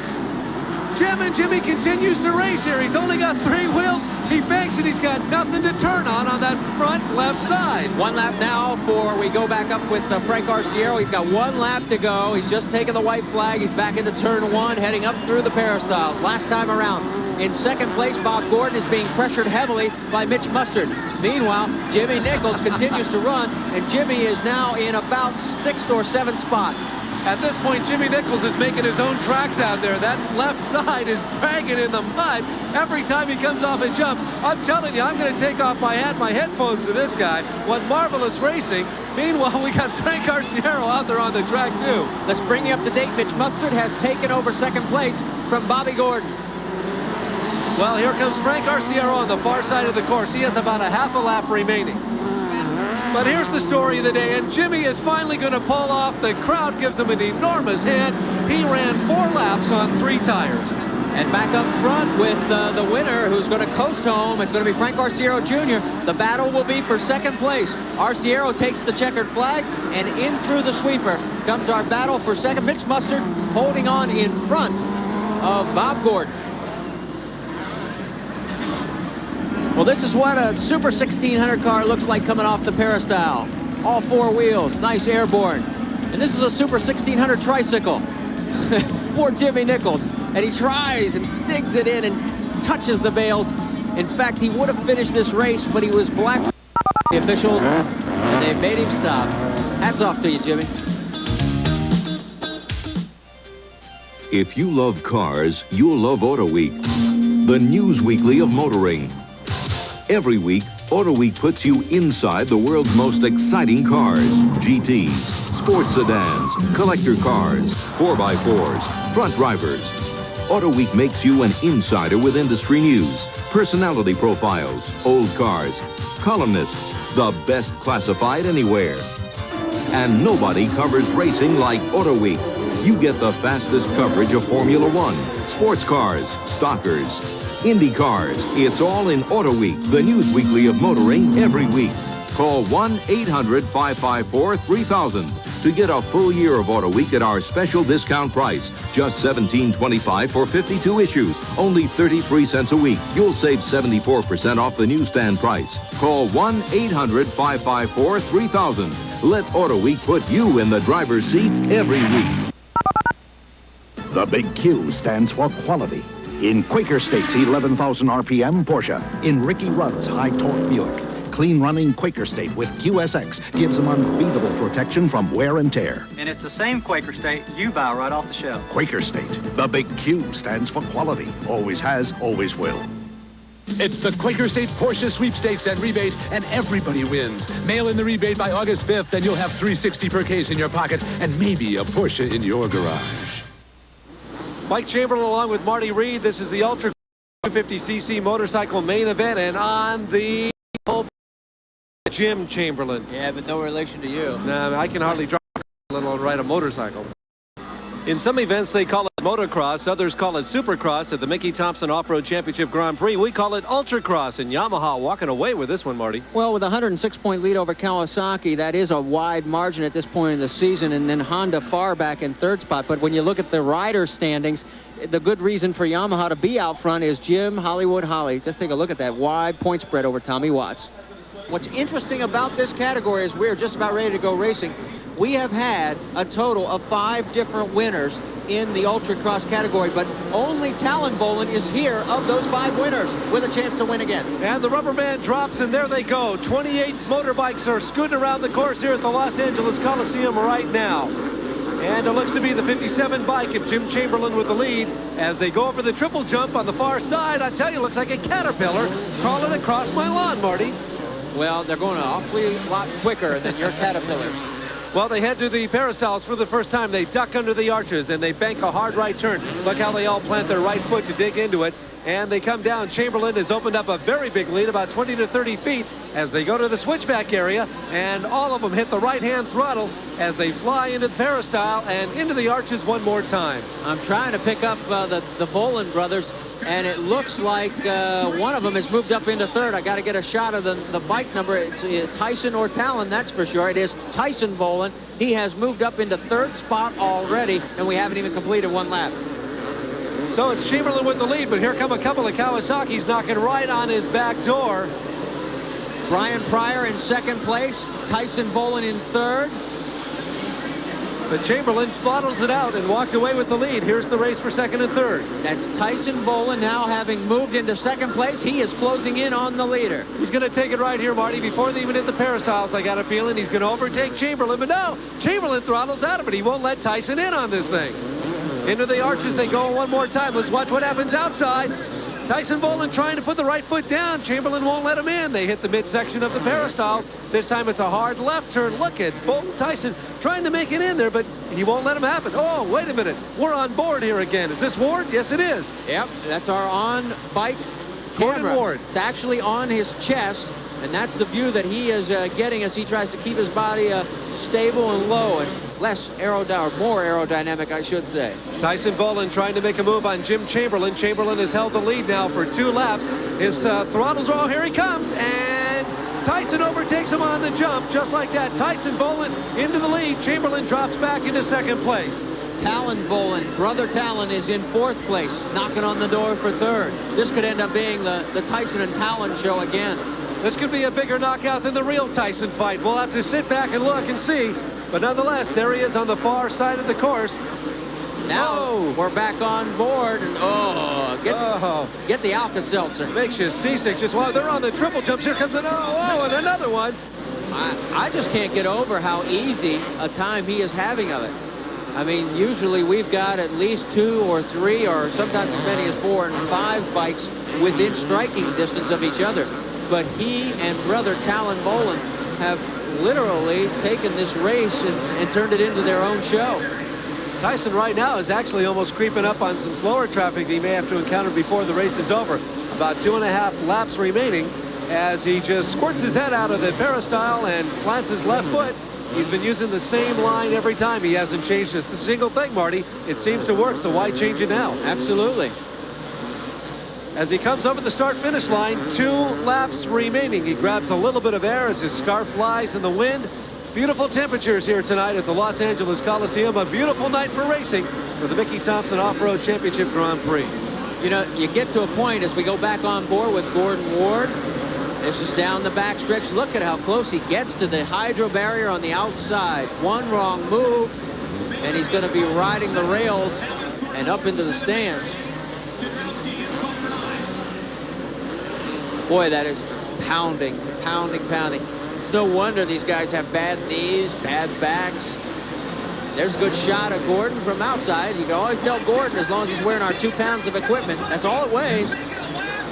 S1: Jammin' Jimmy continues to race here. He's only got 3 wheels. He banks it. He's got nothing to turn on that front left side.
S14: 1 lap now for we go back up with Frank Arciero. He's got 1 lap to go. He's just taken the white flag. He's back into turn 1, heading up through the peristyles. Last time around. In second place, Bob Gordon is being pressured heavily by Mitch Mustard. Meanwhile, Jimmy Nichols continues to run, and Jimmy is now in about 6th or 7th spot.
S1: At this point, Jimmy Nichols is making his own tracks out there. That left side is dragging in the mud every time he comes off a jump. I'm telling you, I'm going to take off my hat, my headphones to this guy. What marvelous racing. Meanwhile, we got Frank Arciero out there on the track, too.
S14: Let's bring you up to date. Mitch Mustard has taken over second place from Bobby Gordon.
S1: Well, here comes Frank Arciero on the far side of the course. He has about a half a lap remaining. But here's the story of the day, and Jimmy is finally going to pull off. The crowd gives him an enormous hand. He ran 4 laps on 3 tires.
S14: And back up front with the winner who's going to coast home. It's going to be Frank Arciero Jr. The battle will be for second place. Arciero takes the checkered flag, and in through the sweeper comes our battle for second. Mitch Mustard holding on in front of Bob Gordon. Well, this is what a Super 1600 car looks like coming off the peristyle. All 4 wheels, nice airborne. And this is a Super 1600 tricycle for Jimmy Nichols. And he tries and digs it in and touches the bales. In fact, he would have finished this race, but he was blacked by the officials, and they made him stop. Hats off to you, Jimmy.
S3: If you love cars, you'll love Auto Week, the news weekly of motoring. Every week, Auto Week puts you inside the world's most exciting cars. GTs, sports sedans, collector cars, 4x4s, front drivers. Auto Week makes you an insider with industry news, personality profiles, old cars, columnists, the best classified anywhere. And nobody covers racing like Auto Week. You get the fastest coverage of Formula One, sports cars, stockers, Indy cars. It's all in Auto Week, the news weekly of motoring every week. Call 1-800-554-3000 to get a full year of Auto Week at our special discount price. Just $17.25 for 52 issues, only 33 cents a week. You'll save 74% off the newsstand price. Call 1-800-554-3000. Let Auto Week put you in the driver's seat every week.
S13: The big Q stands for quality. In Quaker State's 11,000 RPM Porsche, in Ricky Rudd's high-torque Buick, clean-running Quaker State with QSX gives them unbeatable protection from wear and tear.
S21: And it's the same Quaker State you buy right off the shelf.
S13: Quaker State, the big Q stands for quality. Always has, always will.
S15: It's the Quaker State Porsche Sweepstakes and Rebate, and everybody wins. Mail in the rebate by August 5th, and you'll have $360 per case in your pocket and maybe a Porsche in your garage.
S1: Mike Chamberlain along with Marty Reed. This is the Ultra 250cc motorcycle main event, and on the Jim Chamberlain.
S14: Yeah, but no relation to you.
S1: Nah, I can hardly drive, let alone ride a motorcycle. In some events, they call it motocross. Others call it supercross. At the Mickey Thompson Off-Road Championship Grand Prix, we call it ultracross. And Yamaha walking away with this one, Marty.
S14: Well, with a 106-point lead over Kawasaki, that is a wide margin at this point in the season. And then Honda far back in third spot. But when you look at the rider standings, the good reason for Yamaha to be out front is Jim Hollywood Holly. Just take a look at that wide point spread over Tommy Watts. What's interesting about this category is we're just about ready to go racing. We have had a total of 5 different winners in the ultracross category, but only Talon Bolin is here of those 5 winners with a chance to win again.
S1: And the rubber band drops, and there they go. 28 motorbikes are scooting around the course here at the Los Angeles Coliseum right now. And it looks to be the 57 bike of Jim Chamberlain with the lead as they go over the triple jump on the far side. I tell you, it looks like a caterpillar crawling across my lawn, Marty.
S14: Well, they're going an awfully lot quicker than your caterpillars.
S1: Well, they head to the peristyles for the first time. They duck under the arches, and they bank a hard right turn. Look how they all plant their right foot to dig into it. And they come down. Chamberlain has opened up a very big lead, about 20 to 30 feet, as they go to the switchback area. And all of them hit the right-hand throttle as they fly into the peristyle and into the arches one more time.
S14: I'm trying to pick up the Bolin brothers, and it looks like one of them has moved up into third. I got to get a shot of the bike number. It's Tyson or Talon, that's for sure. It is Tyson Bolin. He has moved up into third spot already, and we haven't even completed one lap.
S1: So it's Chamberlain with the lead, but here come a couple of Kawasaki's knocking right on his back door.
S14: Brian Pryor in second place, Tyson Bolin in third.
S1: But Chamberlain throttles it out and walked away with the lead. Here's the race for second and third.
S14: That's Tyson Bolin now having moved into second place. He is closing in on the leader.
S1: He's going to take it right here, Marty. Before they even hit the peristyles, I got a feeling he's going to overtake Chamberlain. But no, Chamberlain throttles out of it. He won't let Tyson in on this thing. Into the arches they go one more time. Let's watch what happens outside. Tyson Bolin trying to put the right foot down. Chamberlain won't let him in. They hit the midsection of the peristyles. This time it's a hard left turn. Look at Tyson trying to make it in there, but he won't let him happen. Oh, wait a minute. We're on board here again. Is this Ward? Yes, it is.
S14: Yep, that's our on-bike camera.
S1: Ward.
S14: It's actually on his chest, and that's the view that he is getting as he tries to keep his body stable and low and less aerodynamic, or more aerodynamic, I should say.
S1: Tyson Bolin trying to make a move on Jim Chamberlain. Chamberlain has held the lead now for 2 laps. His throttles are all, here he comes, and Tyson overtakes him on the jump, just like that. Tyson Bolin into the lead. Chamberlain drops back into second place.
S14: Talon Bolin, brother Talon, is in fourth place, knocking on the door for third. This could end up being the Tyson and Talon show again.
S1: This could be a bigger knockout than the real Tyson fight. We'll have to sit back and look and see. But nonetheless, there he is on the far side of the course.
S14: Now we're back on board, and get the Alka-Seltzer.
S1: Makes you seasick. Just while they're on the triple jumps, here comes and another one.
S14: I just can't get over how easy a time he is having of it. I mean, usually we've got at least 2 or 3, or sometimes as many as 4 and 5 bikes within striking distance of each other. But he and brother Talon Bolin have literally taken this race and turned it into their own show.
S1: Tyson right now is actually almost creeping up on some slower traffic he may have to encounter before the race is over. About 2.5 laps remaining as he just squirts his head out of the peristyle and plants his left foot. He's been using the same line every time. He hasn't changed a single thing, Marty. It seems to work, so why change it now?
S14: Absolutely.
S1: As he comes over the start-finish line, 2 laps remaining. He grabs a little bit of air as his scarf flies in the wind. Beautiful temperatures here tonight at the Los Angeles Coliseum. A beautiful night for racing for the Mickey Thompson Off-Road Championship Grand Prix.
S14: You know, you get to a point as we go back on board with Gordon Ward. This is down the backstretch. Look at how close he gets to the hydro barrier on the outside. One wrong move, and he's going to be riding the rails and up into the stands. Boy, that is pounding, pounding, pounding. It's no wonder these guys have bad knees, bad backs. There's a good shot of Gordon from outside. You can always tell Gordon as long as he's wearing our 2 pounds of equipment. That's all it weighs.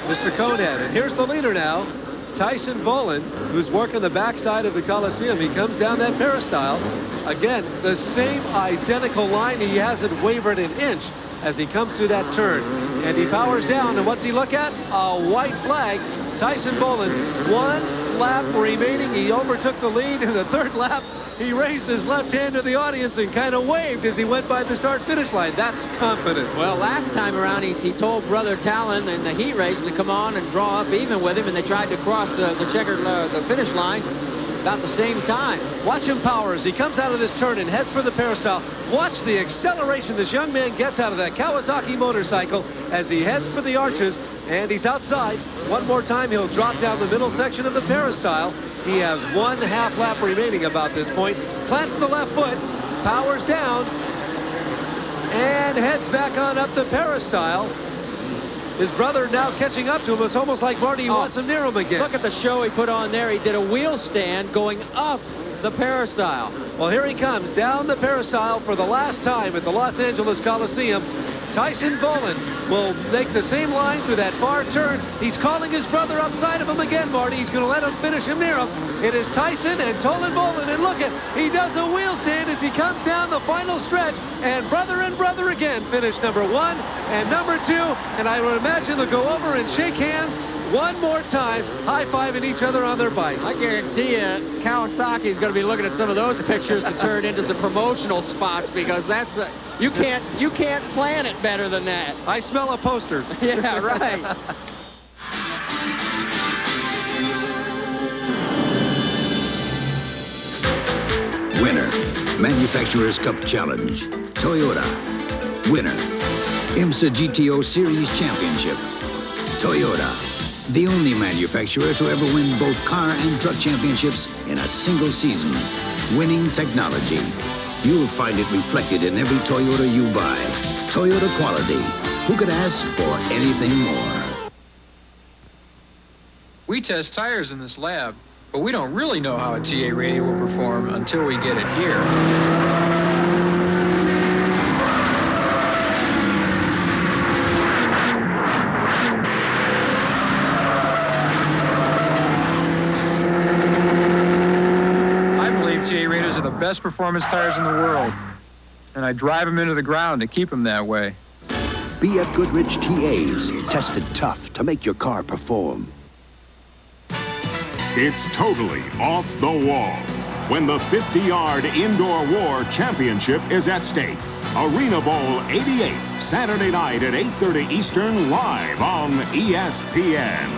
S1: Mr. Conehead. And here's the leader now, Tyson Boland, who's working the backside of the Coliseum. He comes down that peristyle. Again, the same identical line. He hasn't wavered an inch as he comes through that turn. And he powers down, and what's he look at? A white flag. Tyson Boland, 1 lap remaining. He overtook the lead in the 3rd lap. He raised his left hand to the audience and kind of waved as he went by the start-finish line. That's confidence.
S14: Well, last time around, he told Brother Talon in the heat race to come on and draw up even with him, and they tried to cross the finish line about the same time.
S1: Watch him power as he comes out of this turn and heads for the peristyle. Watch the acceleration this young man gets out of that Kawasaki motorcycle as he heads for the arches, and he's outside. One more time, he'll drop down the middle section of the peristyle. He has 1/2 lap remaining about this point. Plants the left foot, powers down, and heads back on up the peristyle. His brother now catching up to him. It's almost like Marty wants him near him again.
S14: Look at the show he put on there. He did a wheel stand going up the peristyle.
S1: Well, here he comes down the peristyle for the last time at the Los Angeles Coliseum. Tyson Boland will make the same line through that far turn. He's calling his brother upside of him again, Marty. He's going to let him finish him near him. It is Tyson and Tolan Boland, and look at, he does a wheel stand as he comes down the final stretch, and brother again finish number 1 and number 2, and I would imagine they'll go over and shake hands one more time, high-fiving each other on their bikes.
S14: I guarantee you, Kawasaki's going to be looking at some of those pictures to turn into some promotional spots, because that's you can't plan it better than that.
S1: I smell a poster.
S14: Yeah, right.
S7: Winner, Manufacturers' Cup Challenge. Toyota. Winner, IMSA GTO Series Championship. Toyota, the only manufacturer to ever win both car and truck championships in a single season. Winning technology. You'll find it reflected in every Toyota you buy. Toyota quality. Who could ask for anything more?
S5: We test tires in this lab, but we don't really know how a TA radio will perform until we get it here. Best performance tires in the world, and I drive them into the ground to keep them that way.
S13: Be at Goodrich TAs, tested tough to make your car perform.
S17: It's totally off the wall when the 50-yard indoor war championship is at stake. Arena Bowl 88, Saturday night at 8:30 Eastern, live on ESPN.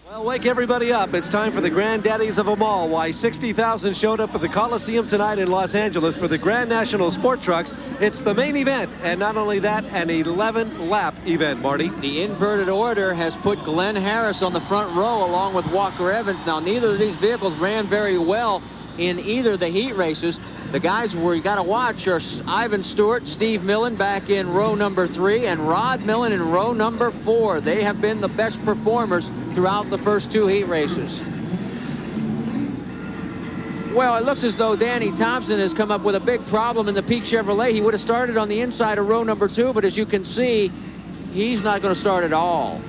S1: Well, wake everybody up. It's time for the granddaddies of them all. Why 60,000 showed up at the Coliseum tonight in Los Angeles for the Grand National Sport Trucks. It's the main event, and not only that, an 11-lap event, Marty.
S14: The inverted order has put Glenn Harris on the front row along with Walker Evans. Now, neither of these vehicles ran very well in either the heat races. The guys you got to watch are Ivan Stewart, Steve Millen back in row number 3, and Rod Millen in row number 4. They have been the best performers throughout the first 2 heat races. Well, it looks as though Danny Thompson has come up with a big problem in the Peak Chevrolet. He would have started on the inside of row number 2, but as you can see, he's not going to start at all.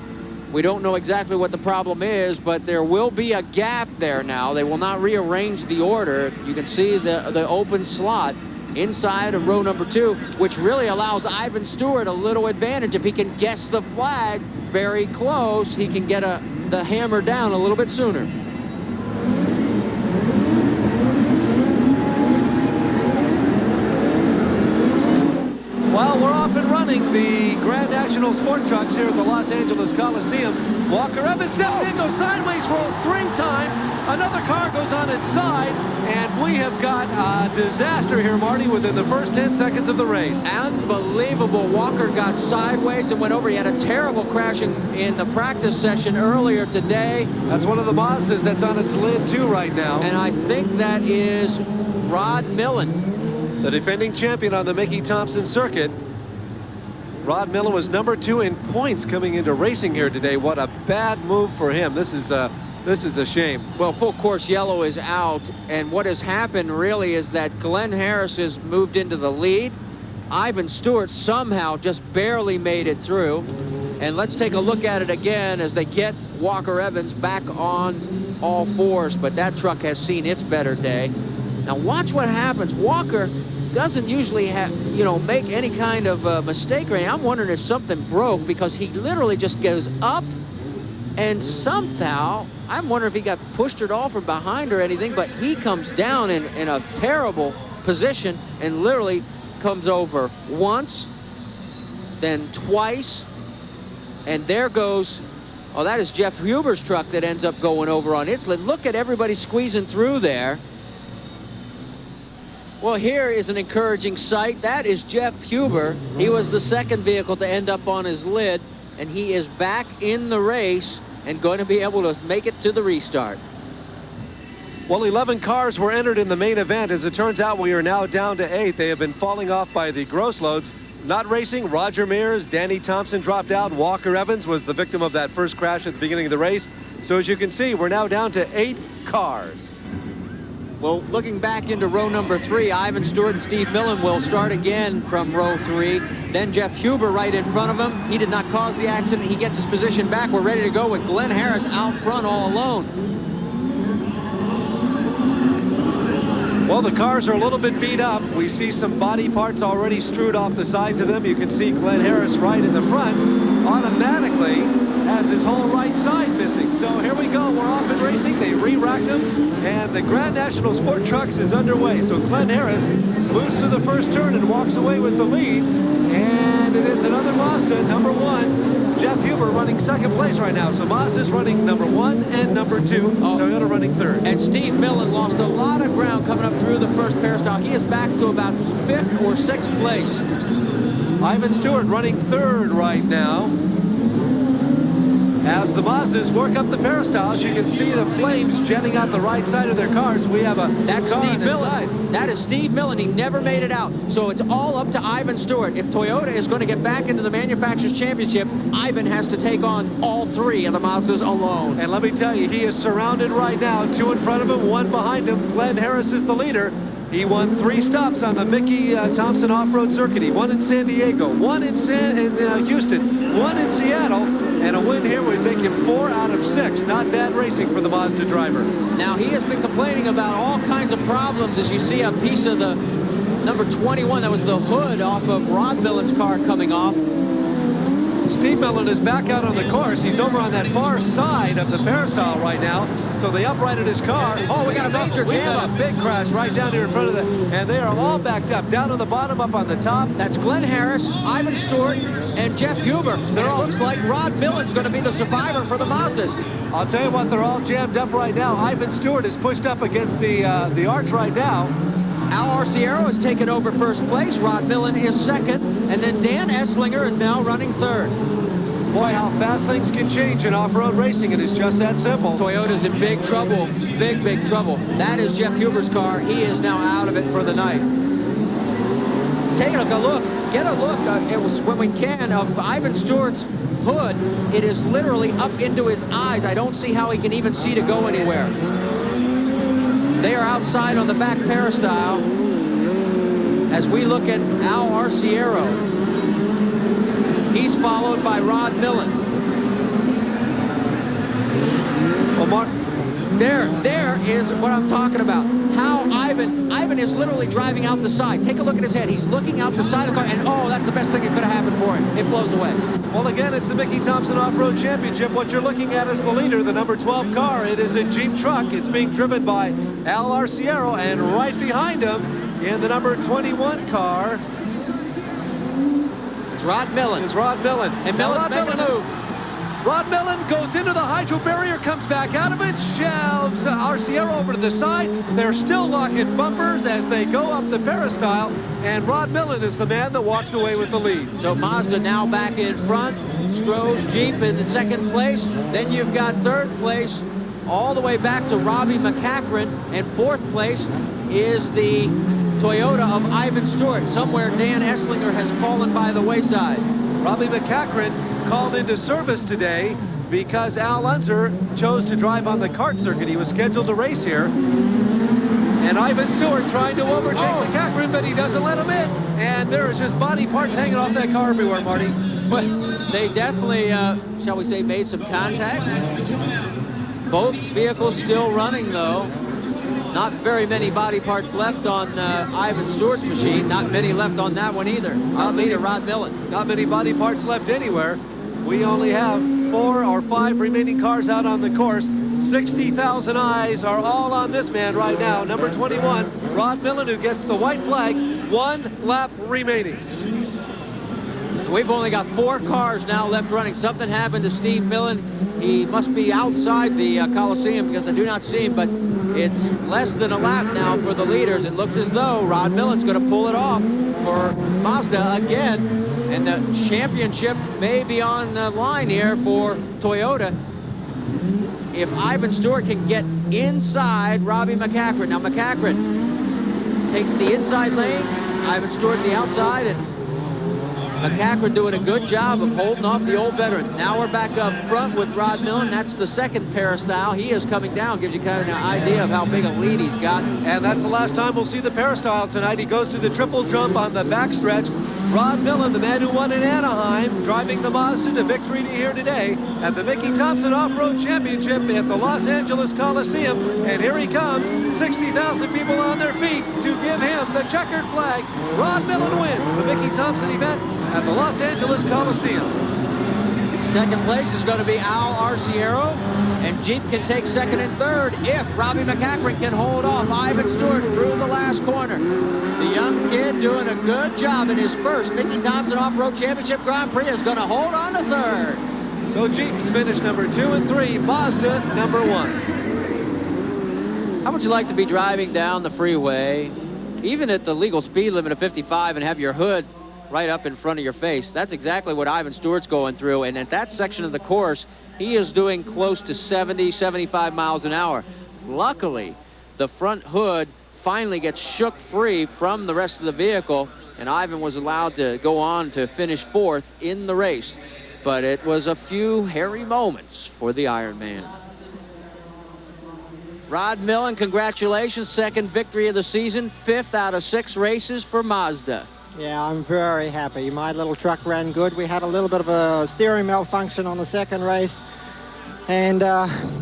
S14: We don't know exactly what the problem is, but there will be a gap there now. They will not rearrange the order. You can see the open slot inside of row number 2, which really allows Ivan Stewart a little advantage. If he can guess the flag very close, he can get the hammer down a little bit sooner.
S1: Well, we're off and running the Grand National Sport Trucks here at the Los Angeles Coliseum. Walker Evans steps in, goes sideways, rolls 3 times. Another car goes on its side, and we have got a disaster here, Marty, within the first 10 seconds of the race.
S14: Unbelievable. Walker got sideways and went over. He had a terrible crash in the practice session earlier today.
S1: That's one of the Mazdas that's on its lid, too, right now.
S14: And I think that is Rod Millen,
S1: the defending champion on the Mickey Thompson circuit. Rod Millen was number 2 in points coming into racing here today. What a bad move for him. This is a shame.
S14: Well, full course yellow is out, and what has happened really is that Glenn Harris has moved into the lead. Ivan Stewart somehow just barely made it through. And let's take a look at it again as they get Walker Evans back on all fours, but that truck has seen its better day. Now watch what happens. Walker doesn't usually make any kind of mistake or anything. I'm wondering if something broke, because he literally just goes up, and somehow I'm wondering if he got pushed it off from behind or anything, but he comes down in a terrible position and literally comes over once, then twice, and there goes, oh, that is Jeff Huber's truck that ends up going over on its lid. Look at everybody squeezing through there. Well, here is an encouraging sight. That is Jeff Huber. He was the second vehicle to end up on his lid, and he is back in the race and going to be able to make it to the restart.
S1: Well, 11 cars were entered in the main event. As it turns out, we are now down to 8. They have been falling off by the gross loads. Not racing, Roger Mears, Danny Thompson dropped out. Walker Evans was the victim of that first crash at the beginning of the race. So as you can see, we're now down to 8 cars.
S14: Well, looking back into row number 3, Ivan Stewart and Steve Millen will start again from row 3. Then Jeff Huber right in front of him. He did not cause the accident. He gets his position back. We're ready to go with Glenn Harris out front all alone.
S1: Well, the cars are a little bit beat up. We see some body parts already strewed off the sides of them. You can see Glenn Harris right in the front automatically has his whole right side missing. So here we go. We're off and racing. They re-racked him, and the Grand National Sport Trucks is underway. So Glenn Harris moves to the first turn and walks away with the lead. And it is another Mazda, number 1. Jeff Huber running second place right now. So Mazda's running number 1 and number 2. Toyota running third.
S14: And Steve Millen lost a lot of ground coming up through the first peristyle. He is back to about 5th or 6th place.
S1: Ivan Stewart running third right now. As the Mazdas work up the peristyles, you can see the flames jetting out the right side of their cars. We have a
S14: That's
S1: car
S14: Steve Millen.
S1: inside.
S14: That is Steve Millen. He never made it out. So it's all up to Ivan Stewart. If Toyota is going to get back into the Manufacturers' Championship, Ivan has to take on all 3 of the Mazdas alone.
S1: And let me tell you, he is surrounded right now. 2 in front of him, 1 behind him. Glenn Harris is the leader. He won 3 stops on the Mickey Thompson off-road circuit. He won in San Diego, 1 in Houston, 1 in Seattle, and a win here would make him 4 out of 6. Not bad racing for the Mazda driver.
S14: Now, he has been complaining about all kinds of problems. As you see a piece of the number 21, that was the hood off of Rod Millen's car coming off.
S1: Steve Millen is back out on the course. He's over on that far side of the peristyle right now. So they uprighted his car.
S14: Oh, we got a major
S1: We
S14: jam
S1: got
S14: up.
S1: a big crash right down here in front of and they are all backed up. Down on the bottom, up on the top.
S14: That's Glenn Harris, Ivan Stewart, and Jeff Huber. It looks like Rod Millen's going to be the survivor for the Mazdas.
S1: I'll tell you what, they're all jammed up right now. Ivan Stewart is pushed up against the arch right now.
S14: Al Arciero has taken over first place. Rod Millen is second. And then Dan Esslinger is now running third.
S1: Boy, how fast things can change in off-road racing. It is just that simple.
S14: Toyota's in big trouble. Big trouble. That is Jeff Huber's car. He is now out of it for the night. Take a look. Get a look, it was when we can, of Ivan Stewart's hood. It is literally up into his eyes. I don't see how he can even see to go anywhere. They are outside on the back peristyle as we look at Al Arciero. He's followed by Rod Millen.
S1: Well, Mark,
S14: there is what I'm talking about. How Ivan is literally driving out the side. Take a look at his head. He's looking out the side of the car, and oh, that's the best thing that could have happened for him. It flows away.
S1: Well, again, it's the Mickey Thompson Off-Road Championship. What you're looking at is the leader, the number 12 car. It is a Jeep truck. It's being driven by Al Arciero, and right behind him in the number 21 car,
S14: Rod Millen.
S1: Is Rod Millen.
S14: And Millen's making a move.
S1: Rod Millen goes into the hydro barrier, comes back out of it, shoves Arciero over to the side. They're still locking bumpers as they go up the peristyle, and Rod Millen is the man that walks away with the lead.
S14: So Mazda now back in front. Stroh's Jeep in the second place. Then you've got third place all the way back to Robbie McCachran, and fourth place is the Toyota of Ivan Stewart. Somewhere Dan Esslinger has fallen by the wayside.
S1: Robbie McCachran called into service today because Al Unser chose to drive on the kart circuit. He was scheduled to race here. And Ivan Stewart trying to overtake McCachran, but he doesn't let him in. And there is there's just body parts hanging off that car everywhere, Marty.
S14: But they definitely, shall we say, made some contact. Both vehicles still running, though. Not very many body parts left on Ivan Stewart's machine. Not many left on that one either. Our leader, Rod Millen.
S1: Not many body parts left anywhere. We only have 4 or 5 remaining cars out on the course. 60,000 eyes are all on this man right now. Number 21, Rod Millen, who gets the white flag. 1 lap remaining.
S14: We've only got 4 cars now left running. Something happened to Steve Millen. He must be outside the Coliseum because I do not see him, but it's less than a lap now for the leaders. It looks as though Rod Millen's going to pull it off for Mazda again, and the championship may be on the line here for Toyota. If Ivan Stewart can get inside Robbie McCachran. Now McCachran takes the inside lane, Ivan Stewart the outside, and McCachran doing a good job of holding off the old veteran. Now we're back up front with Rod Millen. That's the second peristyle. He is coming down. Gives you kind of an idea of how big a lead he's got.
S1: And that's the last time we'll see the peristyle tonight. He goes to the triple jump on the backstretch. Rod Millen, the man who won in Anaheim, driving the Mazda to victory here today at the Mickey Thompson Off-Road Championship at the Los Angeles Coliseum. And here he comes, 60,000 people on their feet to give him the checkered flag. Rod Millen wins the Mickey Thompson event at the Los Angeles Coliseum.
S14: Second place is going to be Al Arciero, and Jeep can take second and third if Robbie McCachran can hold off Ivan Stewart through the last corner. The young kid doing a good job in his first Mickey Thompson Off-Road Championship Grand Prix is going to hold on to third.
S1: So Jeeps finish number 2 and 3, Mazda number 1.
S14: How would you like to be driving down the freeway, even at the legal speed limit of 55, and have your hood right up in front of your face? That's exactly what Ivan Stewart's going through, and at that section of the course, he is doing close to 70, 75 miles an hour. Luckily, the front hood finally gets shook free from the rest of the vehicle, and Ivan was allowed to go on to finish 4th in the race. But it was a few hairy moments for the Iron Man. Rod Millen, congratulations, second victory of the season, 5th out of 6 races for Mazda.
S6: Yeah, I'm very happy. My little truck ran good. We had a little bit of a steering malfunction on the second race. And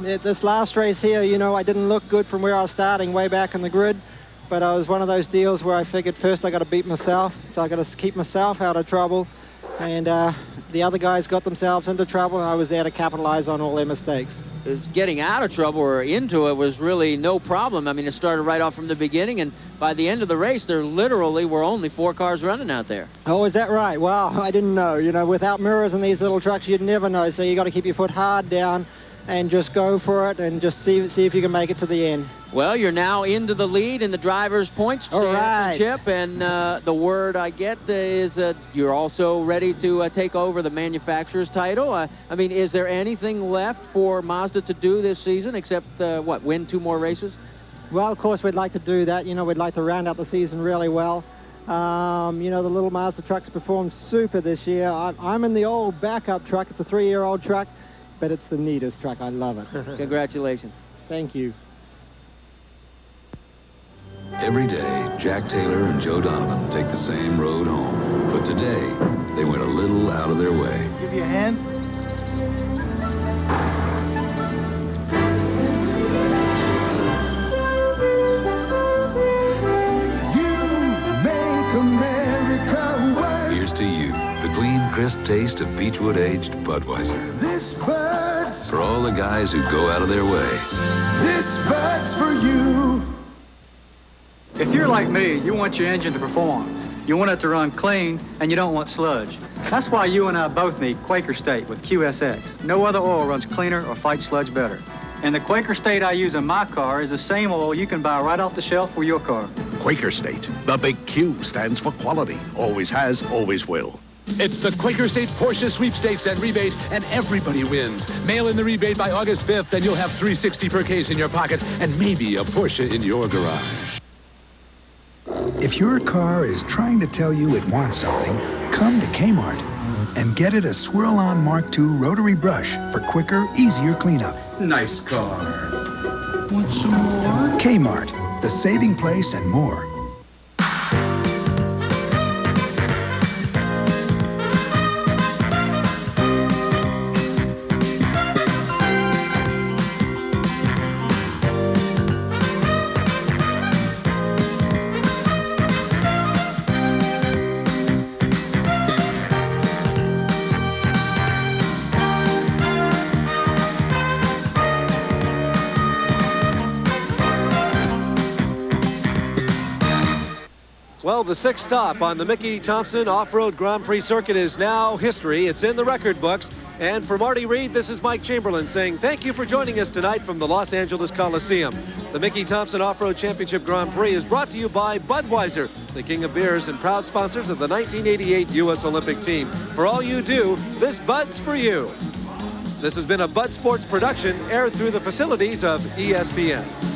S6: this last race here, you know, I didn't look good from where I was starting way back in the grid. But it was one of those deals where I figured first I got to beat myself. So I got to keep myself out of trouble. And the other guys got themselves into trouble, and I was there to capitalize on all their mistakes.
S14: Getting out of trouble or into it was really no problem. I mean, it started right off from the beginning, and by the end of the race, there literally were only 4 cars running out there.
S6: Oh, is that right? Wow, I didn't know. You know, without mirrors in these little trucks, you'd never know. So you got to keep your foot hard down and just go for it and just see if you can make it to the end.
S14: Well, you're now into the lead in the Drivers' Points Championship, and the word I get is you're also ready to take over the manufacturer's title. I mean, is there anything left for Mazda to do this season except, win 2 more races?
S6: Well, of course, we'd like to do that. You know, we'd like to round out the season really well. You know, the little Mazda trucks performed super this year. I'm in the old backup truck. It's a 3-year-old truck, but it's the neatest truck. I love it.
S14: Congratulations.
S6: Thank you.
S3: Every day, Jack Taylor and Joe Donovan take the same road home. But today, they went a little out of their way.
S21: Give you a hand.
S3: Here's to you, the clean, crisp taste of Beechwood-aged Budweiser.
S22: This Bud's
S3: For all the guys who go out of their way.
S22: This Bud's for you.
S21: If you're like me, you want your engine to perform. You want it to run clean, and you don't want sludge. That's why you and I both need Quaker State with QSX. No other oil runs cleaner or fights sludge better. And the Quaker State I use in my car is the same oil you can buy right off the shelf for your car.
S13: Quaker State. The big Q stands for quality. Always has, always will.
S15: It's the Quaker State Porsche Sweepstakes and Rebate, and everybody wins. Mail in the rebate by August 5th, and you'll have $360 per case in your pocket and maybe a Porsche in your garage.
S11: If your car is trying to tell you it wants something, come to Kmart and get it a Swirl-On Mark II rotary brush for quicker, easier cleanup.
S22: Nice car.
S11: Want some more? Kmart, the saving place and more.
S1: Well, the 6th stop on the Mickey Thompson Off-Road Grand Prix circuit is now history. It's in the record books. And for Marty Reed, this is Mike Chamberlain saying thank you for joining us tonight from the Los Angeles Coliseum. The Mickey Thompson Off-Road Championship Grand Prix is brought to you by Budweiser, the king of beers and proud sponsors of the 1988 U.S. Olympic team. For all you do, this Bud's for you. This has been a Bud Sports production aired through the facilities of ESPN.